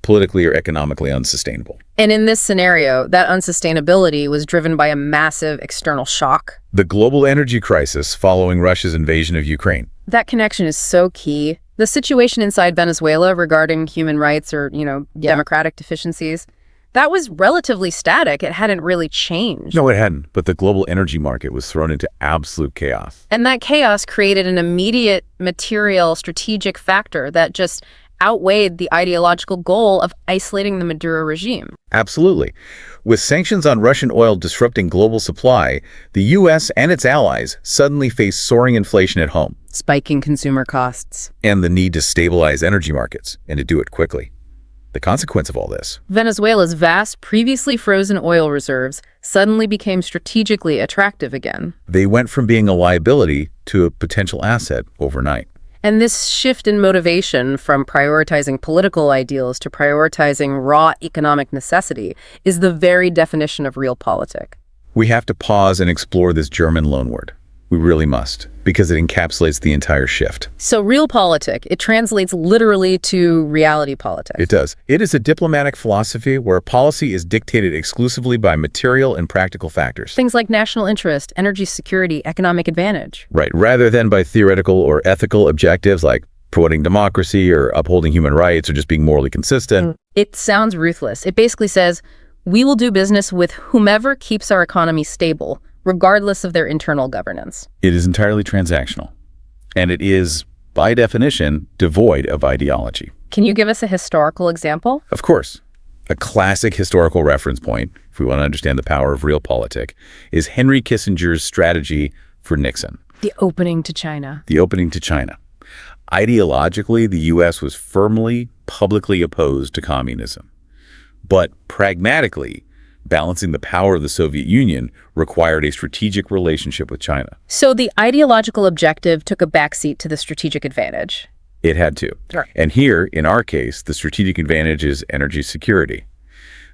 politically or economically unsustainable. And in this scenario, that unsustainability was driven by a massive external shock. The global energy crisis following Russia's invasion of Ukraine. That connection is so key. The situation inside Venezuela regarding human rights or, democratic deficiencies, that was relatively static. It hadn't really changed. No, it hadn't. But the global energy market was thrown into absolute chaos. And that chaos created an immediate material strategic factor that just outweighed the ideological goal of isolating the Maduro regime. Absolutely. With sanctions on Russian oil disrupting global supply, the U.S. and its allies suddenly face soaring inflation at home. Spiking consumer costs. And the need to stabilize energy markets, and to do it quickly. The consequence of all this. Venezuela's vast, previously frozen oil reserves suddenly became strategically attractive again. They went from being a liability to a potential asset overnight. And this shift in motivation from prioritizing political ideals to prioritizing raw economic necessity is the very definition of realpolitik. We have to pause and explore this German loanword. We really must, because it encapsulates the entire shift. So realpolitik, it translates literally to reality politics. It does. It is a diplomatic philosophy where policy is dictated exclusively by material and practical factors. Things like national interest, energy security, economic advantage. Right, rather than by theoretical or ethical objectives like promoting democracy or upholding human rights or just being morally consistent. It sounds ruthless. It basically says, we will do business with whomever keeps our economy stable, regardless of their internal governance. It is entirely transactional, and it is, by definition, devoid of ideology. Can you give us a historical example? Of course. A classic historical reference point, if we want to understand the power of Realpolitik, is Henry Kissinger's strategy for Nixon. The opening to China. The opening to China. Ideologically, the U.S. was firmly, publicly opposed to communism. But pragmatically, balancing the power of the Soviet Union required a strategic relationship with China. So the ideological objective took a backseat to the strategic advantage. It had to. Sure. And here, in our case, the strategic advantage is energy security.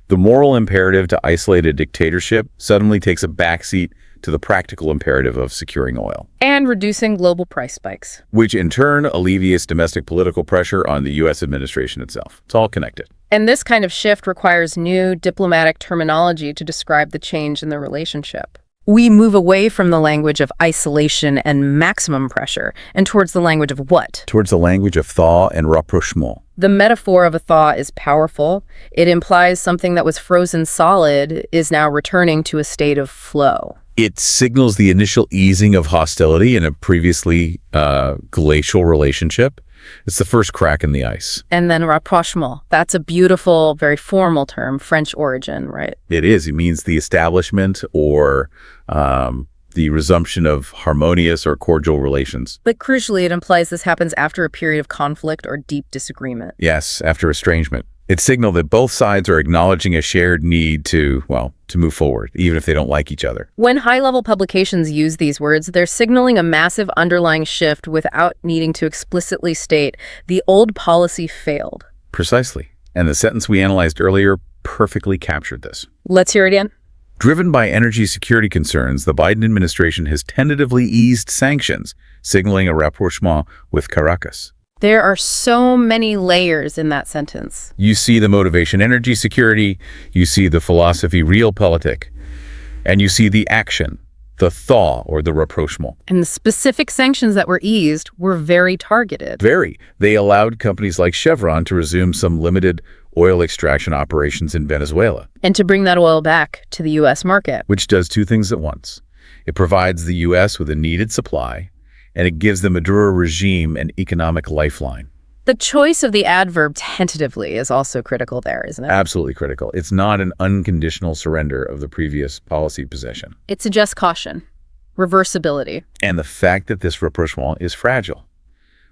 The moral imperative to isolate a dictatorship suddenly takes a backseat to the practical imperative of securing oil. And reducing global price spikes. Which in turn alleviates domestic political pressure on the U.S. administration itself. It's all connected. And this kind of shift requires new diplomatic terminology to describe the change in the relationship. We move away from the language of isolation and maximum pressure and towards the language of what? Towards the language of thaw and rapprochement. The metaphor of a thaw is powerful. It implies something that was frozen solid is now returning to a state of flow. It signals the initial easing of hostility in a previously glacial relationship. It's the first crack in the ice. And then rapprochement. That's a beautiful, very formal term, French origin, right? It is. It means the establishment or the resumption of harmonious or cordial relations. But crucially, it implies this happens after a period of conflict or deep disagreement. Yes, after estrangement. It signals that both sides are acknowledging a shared need to move forward, even if they don't like each other. When high-level publications use these words, they're signaling a massive underlying shift without needing to explicitly state the old policy failed. Precisely. And the sentence we analyzed earlier perfectly captured this. Let's hear it again. Driven by energy security concerns, the Biden administration has tentatively eased sanctions, signaling a rapprochement with Caracas. There are so many layers in that sentence. You see the motivation, energy security, you see the philosophy, Realpolitik, and you see the action, the thaw or the rapprochement. And the specific sanctions that were eased were very targeted. Very. They allowed companies like Chevron to resume some limited oil extraction operations in Venezuela. And to bring that oil back to the U.S. market. Which does two things at once. It provides the U.S. with a needed supply, and it gives the Maduro regime an economic lifeline. The choice of the adverb tentatively is also critical there, isn't it? Absolutely critical. It's not an unconditional surrender of the previous policy position. It suggests caution, reversibility. And the fact that this rapprochement is fragile,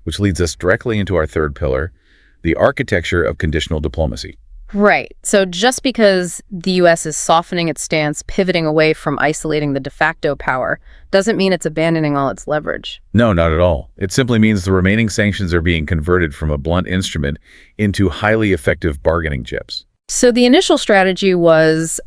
which leads us directly into our third pillar, the architecture of conditional diplomacy. Right. So just because the U.S. is softening its stance, pivoting away from isolating the de facto power, doesn't mean it's abandoning all its leverage. No, not at all. It simply means the remaining sanctions are being converted from a blunt instrument into highly effective bargaining chips. So the initial strategy was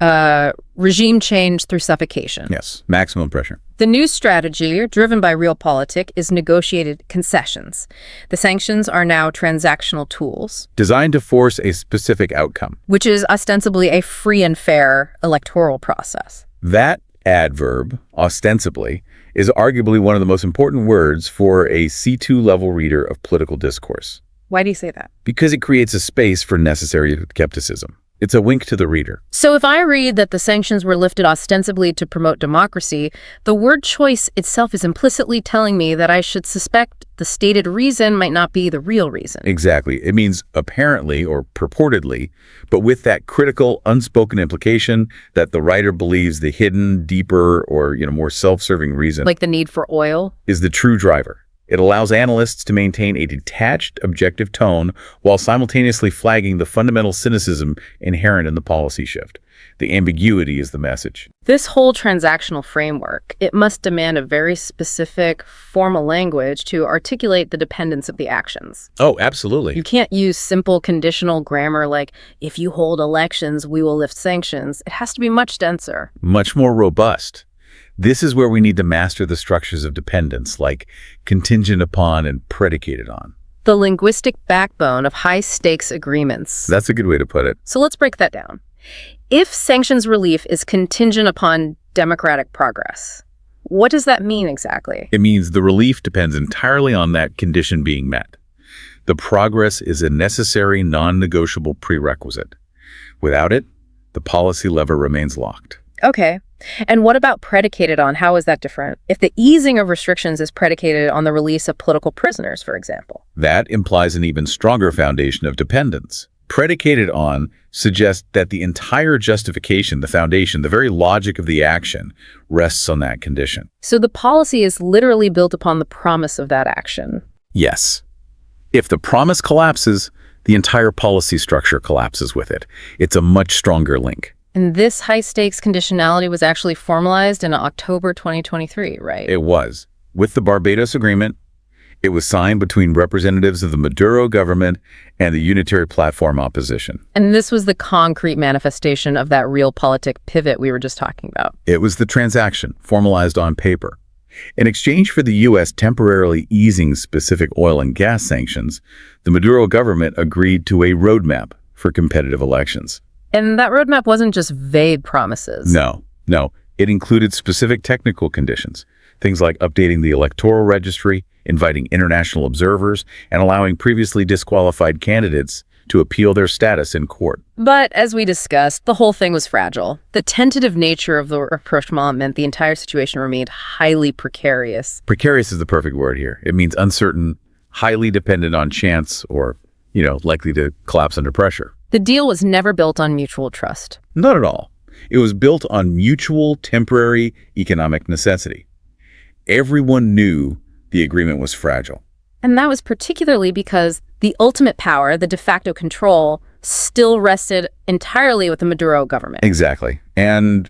regime change through suffocation. Yes, maximum pressure. The new strategy, driven by Realpolitik, is negotiated concessions. The sanctions are now transactional tools. Designed to force a specific outcome. Which is ostensibly a free and fair electoral process. That adverb, ostensibly, is arguably one of the most important words for a C2 level reader of political discourse. Why do you say that? Because it creates a space for necessary skepticism. It's a wink to the reader. So if I read that the sanctions were lifted ostensibly to promote democracy, the word choice itself is implicitly telling me that I should suspect the stated reason might not be the real reason. Exactly. It means apparently or purportedly, but with that critical, unspoken implication that the writer believes the hidden, deeper, or more self-serving reason, like the need for oil, is the true driver. It allows analysts to maintain a detached, objective tone while simultaneously flagging the fundamental cynicism inherent in the policy shift. The ambiguity is the message. This whole transactional framework, it must demand a very specific, formal language to articulate the dependence of the actions. Oh, absolutely. You can't use simple conditional grammar like, if you hold elections, we will lift sanctions. It has to be much denser. Much more robust. This is where we need to master the structures of dependence, like contingent upon and predicated on. The linguistic backbone of high-stakes agreements. That's a good way to put it. So let's break that down. If sanctions relief is contingent upon democratic progress, what does that mean exactly? It means the relief depends entirely on that condition being met. The progress is a necessary, non-negotiable prerequisite. Without it, the policy lever remains locked. Okay, And what about predicated on? How is that different? If the easing of restrictions is predicated on the release of political prisoners, for example. That implies an even stronger foundation of dependence. Predicated on suggests that the entire justification, the foundation, the very logic of the action rests on that condition. So the policy is literally built upon the promise of that action. Yes. If the promise collapses, the entire policy structure collapses with it. It's a much stronger link. And this high-stakes conditionality was actually formalized in October 2023, right? It was. With the Barbados Agreement, it was signed between representatives of the Maduro government and the unitary platform opposition. And this was the concrete manifestation of that Realpolitik pivot we were just talking about. It was the transaction, formalized on paper. In exchange for the U.S. temporarily easing specific oil and gas sanctions, the Maduro government agreed to a roadmap for competitive elections. And that roadmap wasn't just vague promises. No. It included specific technical conditions, things like updating the electoral registry, inviting international observers, and allowing previously disqualified candidates to appeal their status in court. But as we discussed, the whole thing was fragile. The tentative nature of the rapprochement meant the entire situation remained highly precarious. Precarious is the perfect word here. It means uncertain, highly dependent on chance, or, likely to collapse under pressure. The deal was never built on mutual trust. Not at all. It was built on mutual, temporary economic necessity. Everyone knew the agreement was fragile. And that was particularly because the ultimate power, the de facto control, still rested entirely with the Maduro government. Exactly. And,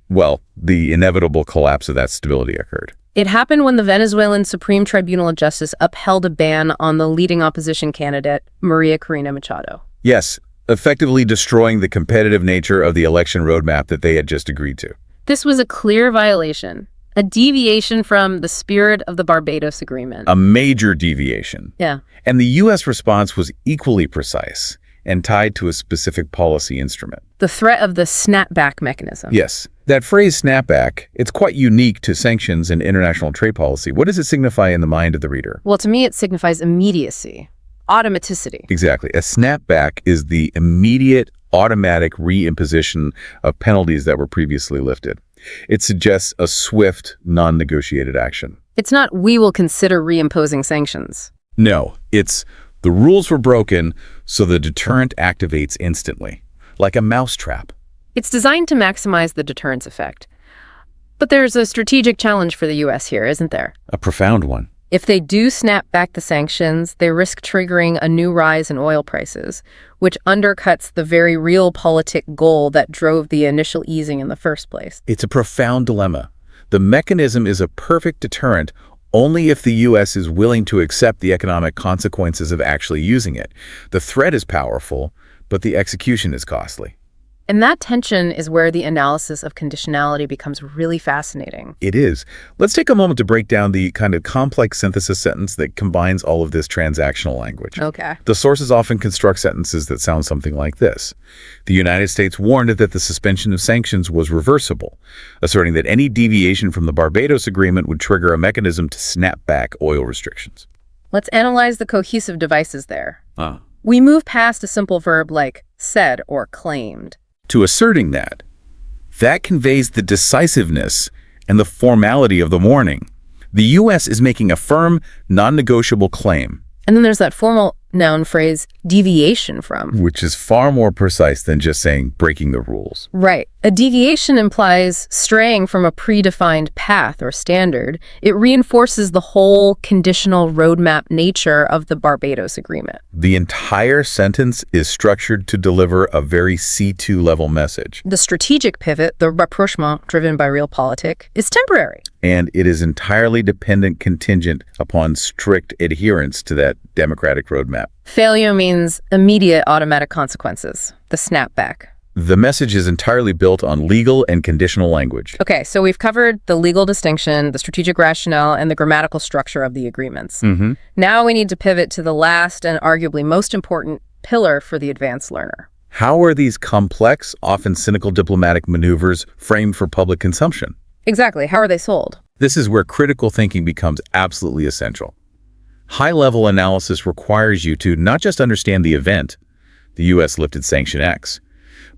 the inevitable collapse of that stability occurred. It happened when the Venezuelan Supreme Tribunal of Justice upheld a ban on the leading opposition candidate, Maria Corina Machado. Yes, effectively destroying the competitive nature of the election roadmap that they had just agreed to. This was a clear violation, a deviation from the spirit of the Barbados Agreement. A major deviation. Yeah. And the U.S. response was equally precise and tied to a specific policy instrument. The threat of the snapback mechanism. Yes. That phrase snapback, it's quite unique to sanctions and international trade policy. What does it signify in the mind of the reader? Well, to me, it signifies immediacy, automaticity. Exactly. A snapback is the immediate, automatic reimposition of penalties that were previously lifted. It suggests a swift, non-negotiated action. It's not, we will consider reimposing sanctions. No, it's the rules were broken, so the deterrent activates instantly, like a mousetrap. It's designed to maximize the deterrence effect. But there's a strategic challenge for the U.S. here, isn't there? A profound one. If they do snap back the sanctions, they risk triggering a new rise in oil prices, which undercuts the very Realpolitik goal that drove the initial easing in the first place. It's a profound dilemma. The mechanism is a perfect deterrent only if the U.S. is willing to accept the economic consequences of actually using it. The threat is powerful, but the execution is costly. And that tension is where the analysis of conditionality becomes really fascinating. It is. Let's take a moment to break down the kind of complex synthesis sentence that combines all of this transactional language. Okay. The sources often construct sentences that sound something like this. The United States warned that the suspension of sanctions was reversible, asserting that any deviation from the Barbados Agreement would trigger a mechanism to snap back oil restrictions. Let's analyze the cohesive devices there. We move past a simple verb like said or claimed. To asserting that conveys the decisiveness and the formality of the warning. The U.S. is making a firm, non-negotiable claim. And then there's that formal noun phrase, deviation from. Which is far more precise than just saying breaking the rules. Right. A deviation implies straying from a predefined path or standard. It reinforces the whole conditional roadmap nature of the Barbados Agreement. The entire sentence is structured to deliver a very C2 level message. The strategic pivot, the rapprochement driven by Realpolitik, is temporary. And it is entirely dependent contingent upon strict adherence to that democratic roadmap. Failure means immediate automatic consequences, the snapback. The message is entirely built on legal and conditional language. Okay, so we've covered the legal distinction, the strategic rationale, and the grammatical structure of the agreements. Now we need to pivot to the last and arguably most important pillar for the advanced learner. How are these complex, often cynical diplomatic maneuvers framed for public consumption? Exactly. How are they sold? This is where critical thinking becomes absolutely essential. High-level analysis requires you to not just understand the event, the U.S. lifted Sanction X,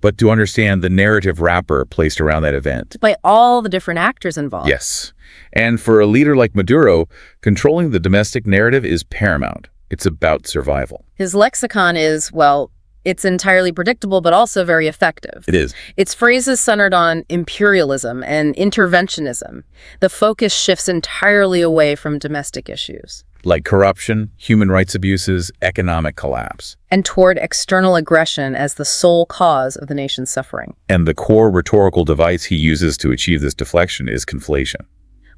but to understand the narrative wrapper placed around that event. By all the different actors involved. Yes. And for a leader like Maduro, controlling the domestic narrative is paramount. It's about survival. His lexicon is, well, it's entirely predictable, but also very effective. It is. Its phrases centered on imperialism and interventionism. The focus shifts entirely away from domestic issues. Like corruption, human rights abuses, economic collapse. And toward external aggression as the sole cause of the nation's suffering. And the core rhetorical device he uses to achieve this deflection is conflation.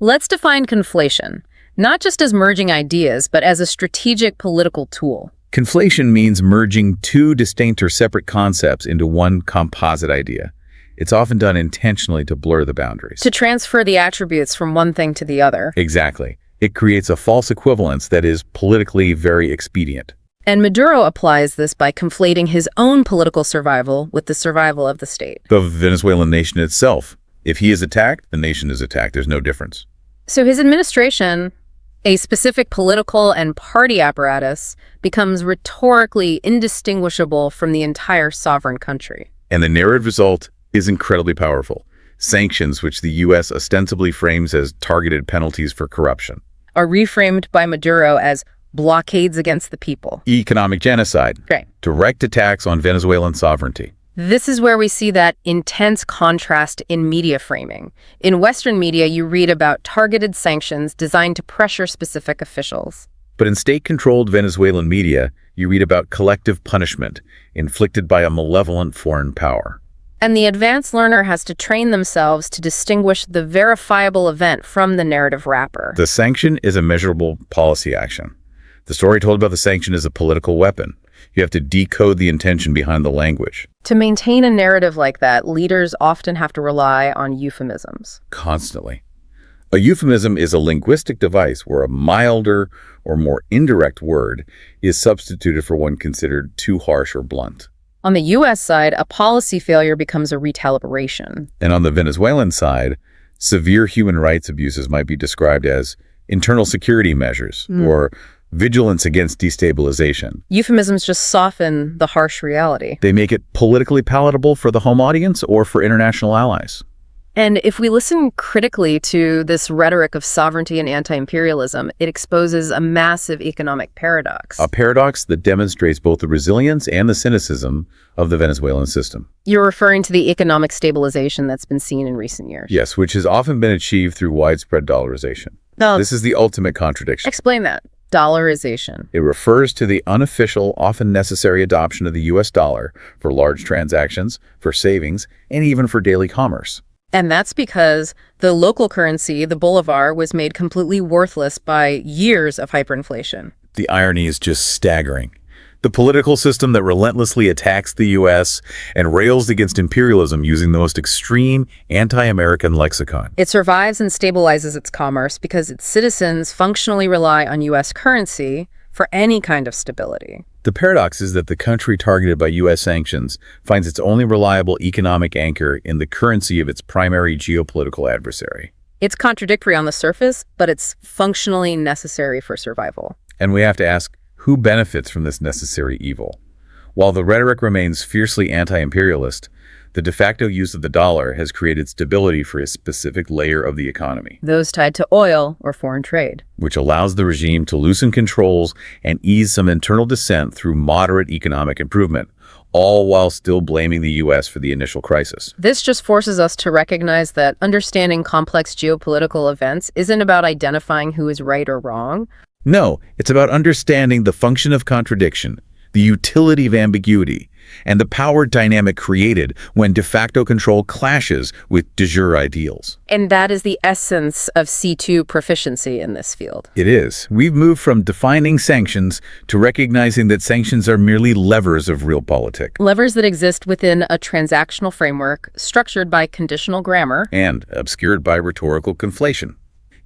Let's define conflation, not just as merging ideas, but as a strategic political tool. Conflation means merging two distinct or separate concepts into one composite idea. It's often done intentionally to blur the boundaries. To transfer the attributes from one thing to the other. Exactly. It creates a false equivalence that is politically very expedient. And Maduro applies this by conflating his own political survival with the survival of the state. The Venezuelan nation itself. If he is attacked, the nation is attacked. There's no difference. So his administration, a specific political and party apparatus, becomes rhetorically indistinguishable from the entire sovereign country. And the narrative result is incredibly powerful. Sanctions, which the U.S. ostensibly frames as targeted penalties for corruption, are reframed by Maduro as blockades against the people. Economic genocide. Right. Direct attacks on Venezuelan sovereignty. This is where we see that intense contrast in media framing. In Western media, you read about targeted sanctions designed to pressure specific officials. But in state-controlled Venezuelan media, you read about collective punishment inflicted by a malevolent foreign power. And the advanced learner has to train themselves to distinguish the verifiable event from the narrative wrapper. The sanction is a measurable policy action. The story told about the sanction is a political weapon. You have to decode the intention behind the language. To maintain a narrative like that, leaders often have to rely on euphemisms. Constantly. A euphemism is a linguistic device where a milder or more indirect word is substituted for one considered too harsh or blunt. On the U.S. side, a policy failure becomes a recalibration. And on the Venezuelan side, severe human rights abuses might be described as internal security measures or vigilance against destabilization. Euphemisms just soften the harsh reality. They make it politically palatable for the home audience or for international allies. And if we listen critically to this rhetoric of sovereignty and anti-imperialism, it exposes a massive economic paradox. A paradox that demonstrates both the resilience and the cynicism of the Venezuelan system. You're referring to the economic stabilization that's been seen in recent years. Yes, which has often been achieved through widespread dollarization. Now, This is the ultimate contradiction. explain that. Dollarization. It refers to the unofficial, often necessary adoption of the U.S. dollar for large transactions, for savings, and even for daily commerce. And that's because the local currency, the bolivar, was made completely worthless by years of hyperinflation. The irony is just staggering. The political system that relentlessly attacks the U.S. and rails against imperialism using the most extreme anti-American lexicon. It survives and stabilizes its commerce because its citizens functionally rely on U.S. currency for any kind of stability. The paradox is that the country targeted by U.S. sanctions finds its only reliable economic anchor in the currency of its primary geopolitical adversary. It's contradictory on the surface, but it's functionally necessary for survival. And we have to ask, who benefits from this necessary evil? While the rhetoric remains fiercely anti-imperialist, the de facto use of the dollar has created stability for a specific layer of the economy, Those tied to oil or foreign trade. which allows the regime to loosen controls and ease some internal dissent through moderate economic improvement, all while still blaming the U.S. for the initial crisis. This just forces us to recognize that understanding complex geopolitical events isn't about identifying who is right or wrong. No, it's about understanding the function of contradiction, the utility of ambiguity, and the power dynamic created when de facto control clashes with de jure ideals. And that is the essence of C2 proficiency in this field. It is. We've moved from defining sanctions to recognizing that sanctions are merely levers of realpolitik. Levers that exist within a transactional framework structured by conditional grammar. And obscured by rhetorical conflation.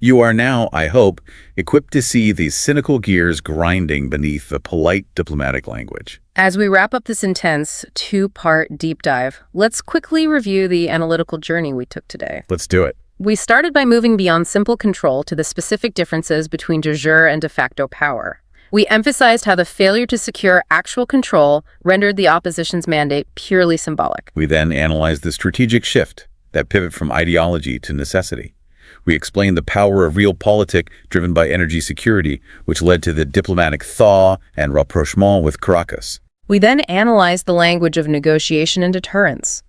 You are now, I hope, equipped to see these cynical gears grinding beneath the polite diplomatic language. As we wrap up this intense two-part deep dive, let's quickly review the analytical journey we took today. Let's do it. We started by moving beyond simple control to the specific differences between de jure and de facto power. We emphasized how the failure to secure actual control rendered the opposition's mandate purely symbolic. We then analyzed the strategic shift, that pivot from ideology to necessity. We explained the power of Realpolitik driven by energy security, which led to the diplomatic thaw and rapprochement with Caracas. We then analyzed the language of negotiation and deterrence,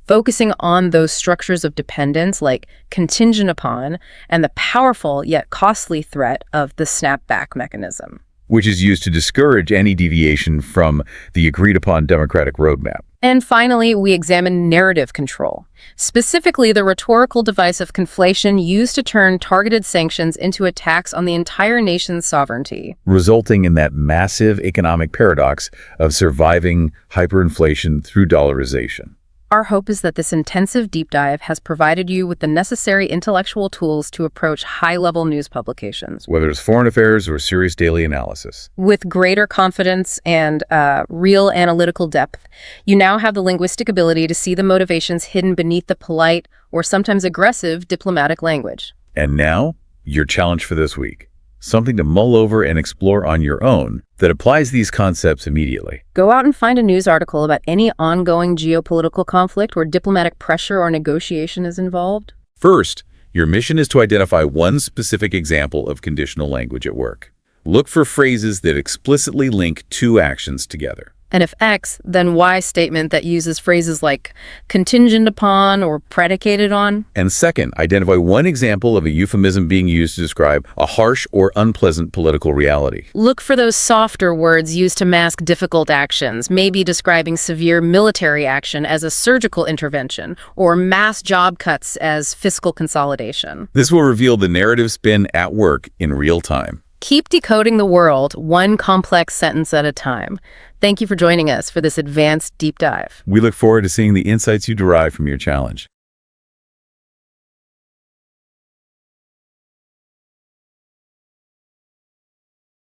focusing on those structures of dependence like contingent upon and the powerful yet costly threat of the snapback mechanism, which is used to discourage any deviation from the agreed-upon democratic roadmap. And finally, we examined narrative control, specifically the rhetorical device of conflation used to turn targeted sanctions into attacks on the entire nation's sovereignty, resulting in that massive economic paradox of surviving hyperinflation through dollarization. Our hope is that this intensive deep dive has provided you with the necessary intellectual tools to approach high-level news publications, whether it's foreign affairs or serious daily analysis, with greater confidence and real analytical depth. You now have the linguistic ability to see the motivations hidden beneath the polite or sometimes aggressive diplomatic language. And now, your challenge for this week. Something to mull over and explore on your own that applies these concepts immediately. Go out and find a news article about any ongoing geopolitical conflict where diplomatic pressure or negotiation is involved. First, your mission is to identify one specific example of conditional language at work. Look for phrases that explicitly link two actions together. And if X, then Y statement that uses phrases like contingent upon or predicated on. And second, identify one example of a euphemism being used to describe a harsh or unpleasant political reality. Look for those softer words used to mask difficult actions, maybe describing severe military action as a surgical intervention or mass job cuts as fiscal consolidation. This will reveal the narrative spin at work in real time. Keep decoding the world one complex sentence at a time. Thank you for joining us for this advanced deep dive. We look forward to seeing the insights you derive from your challenge.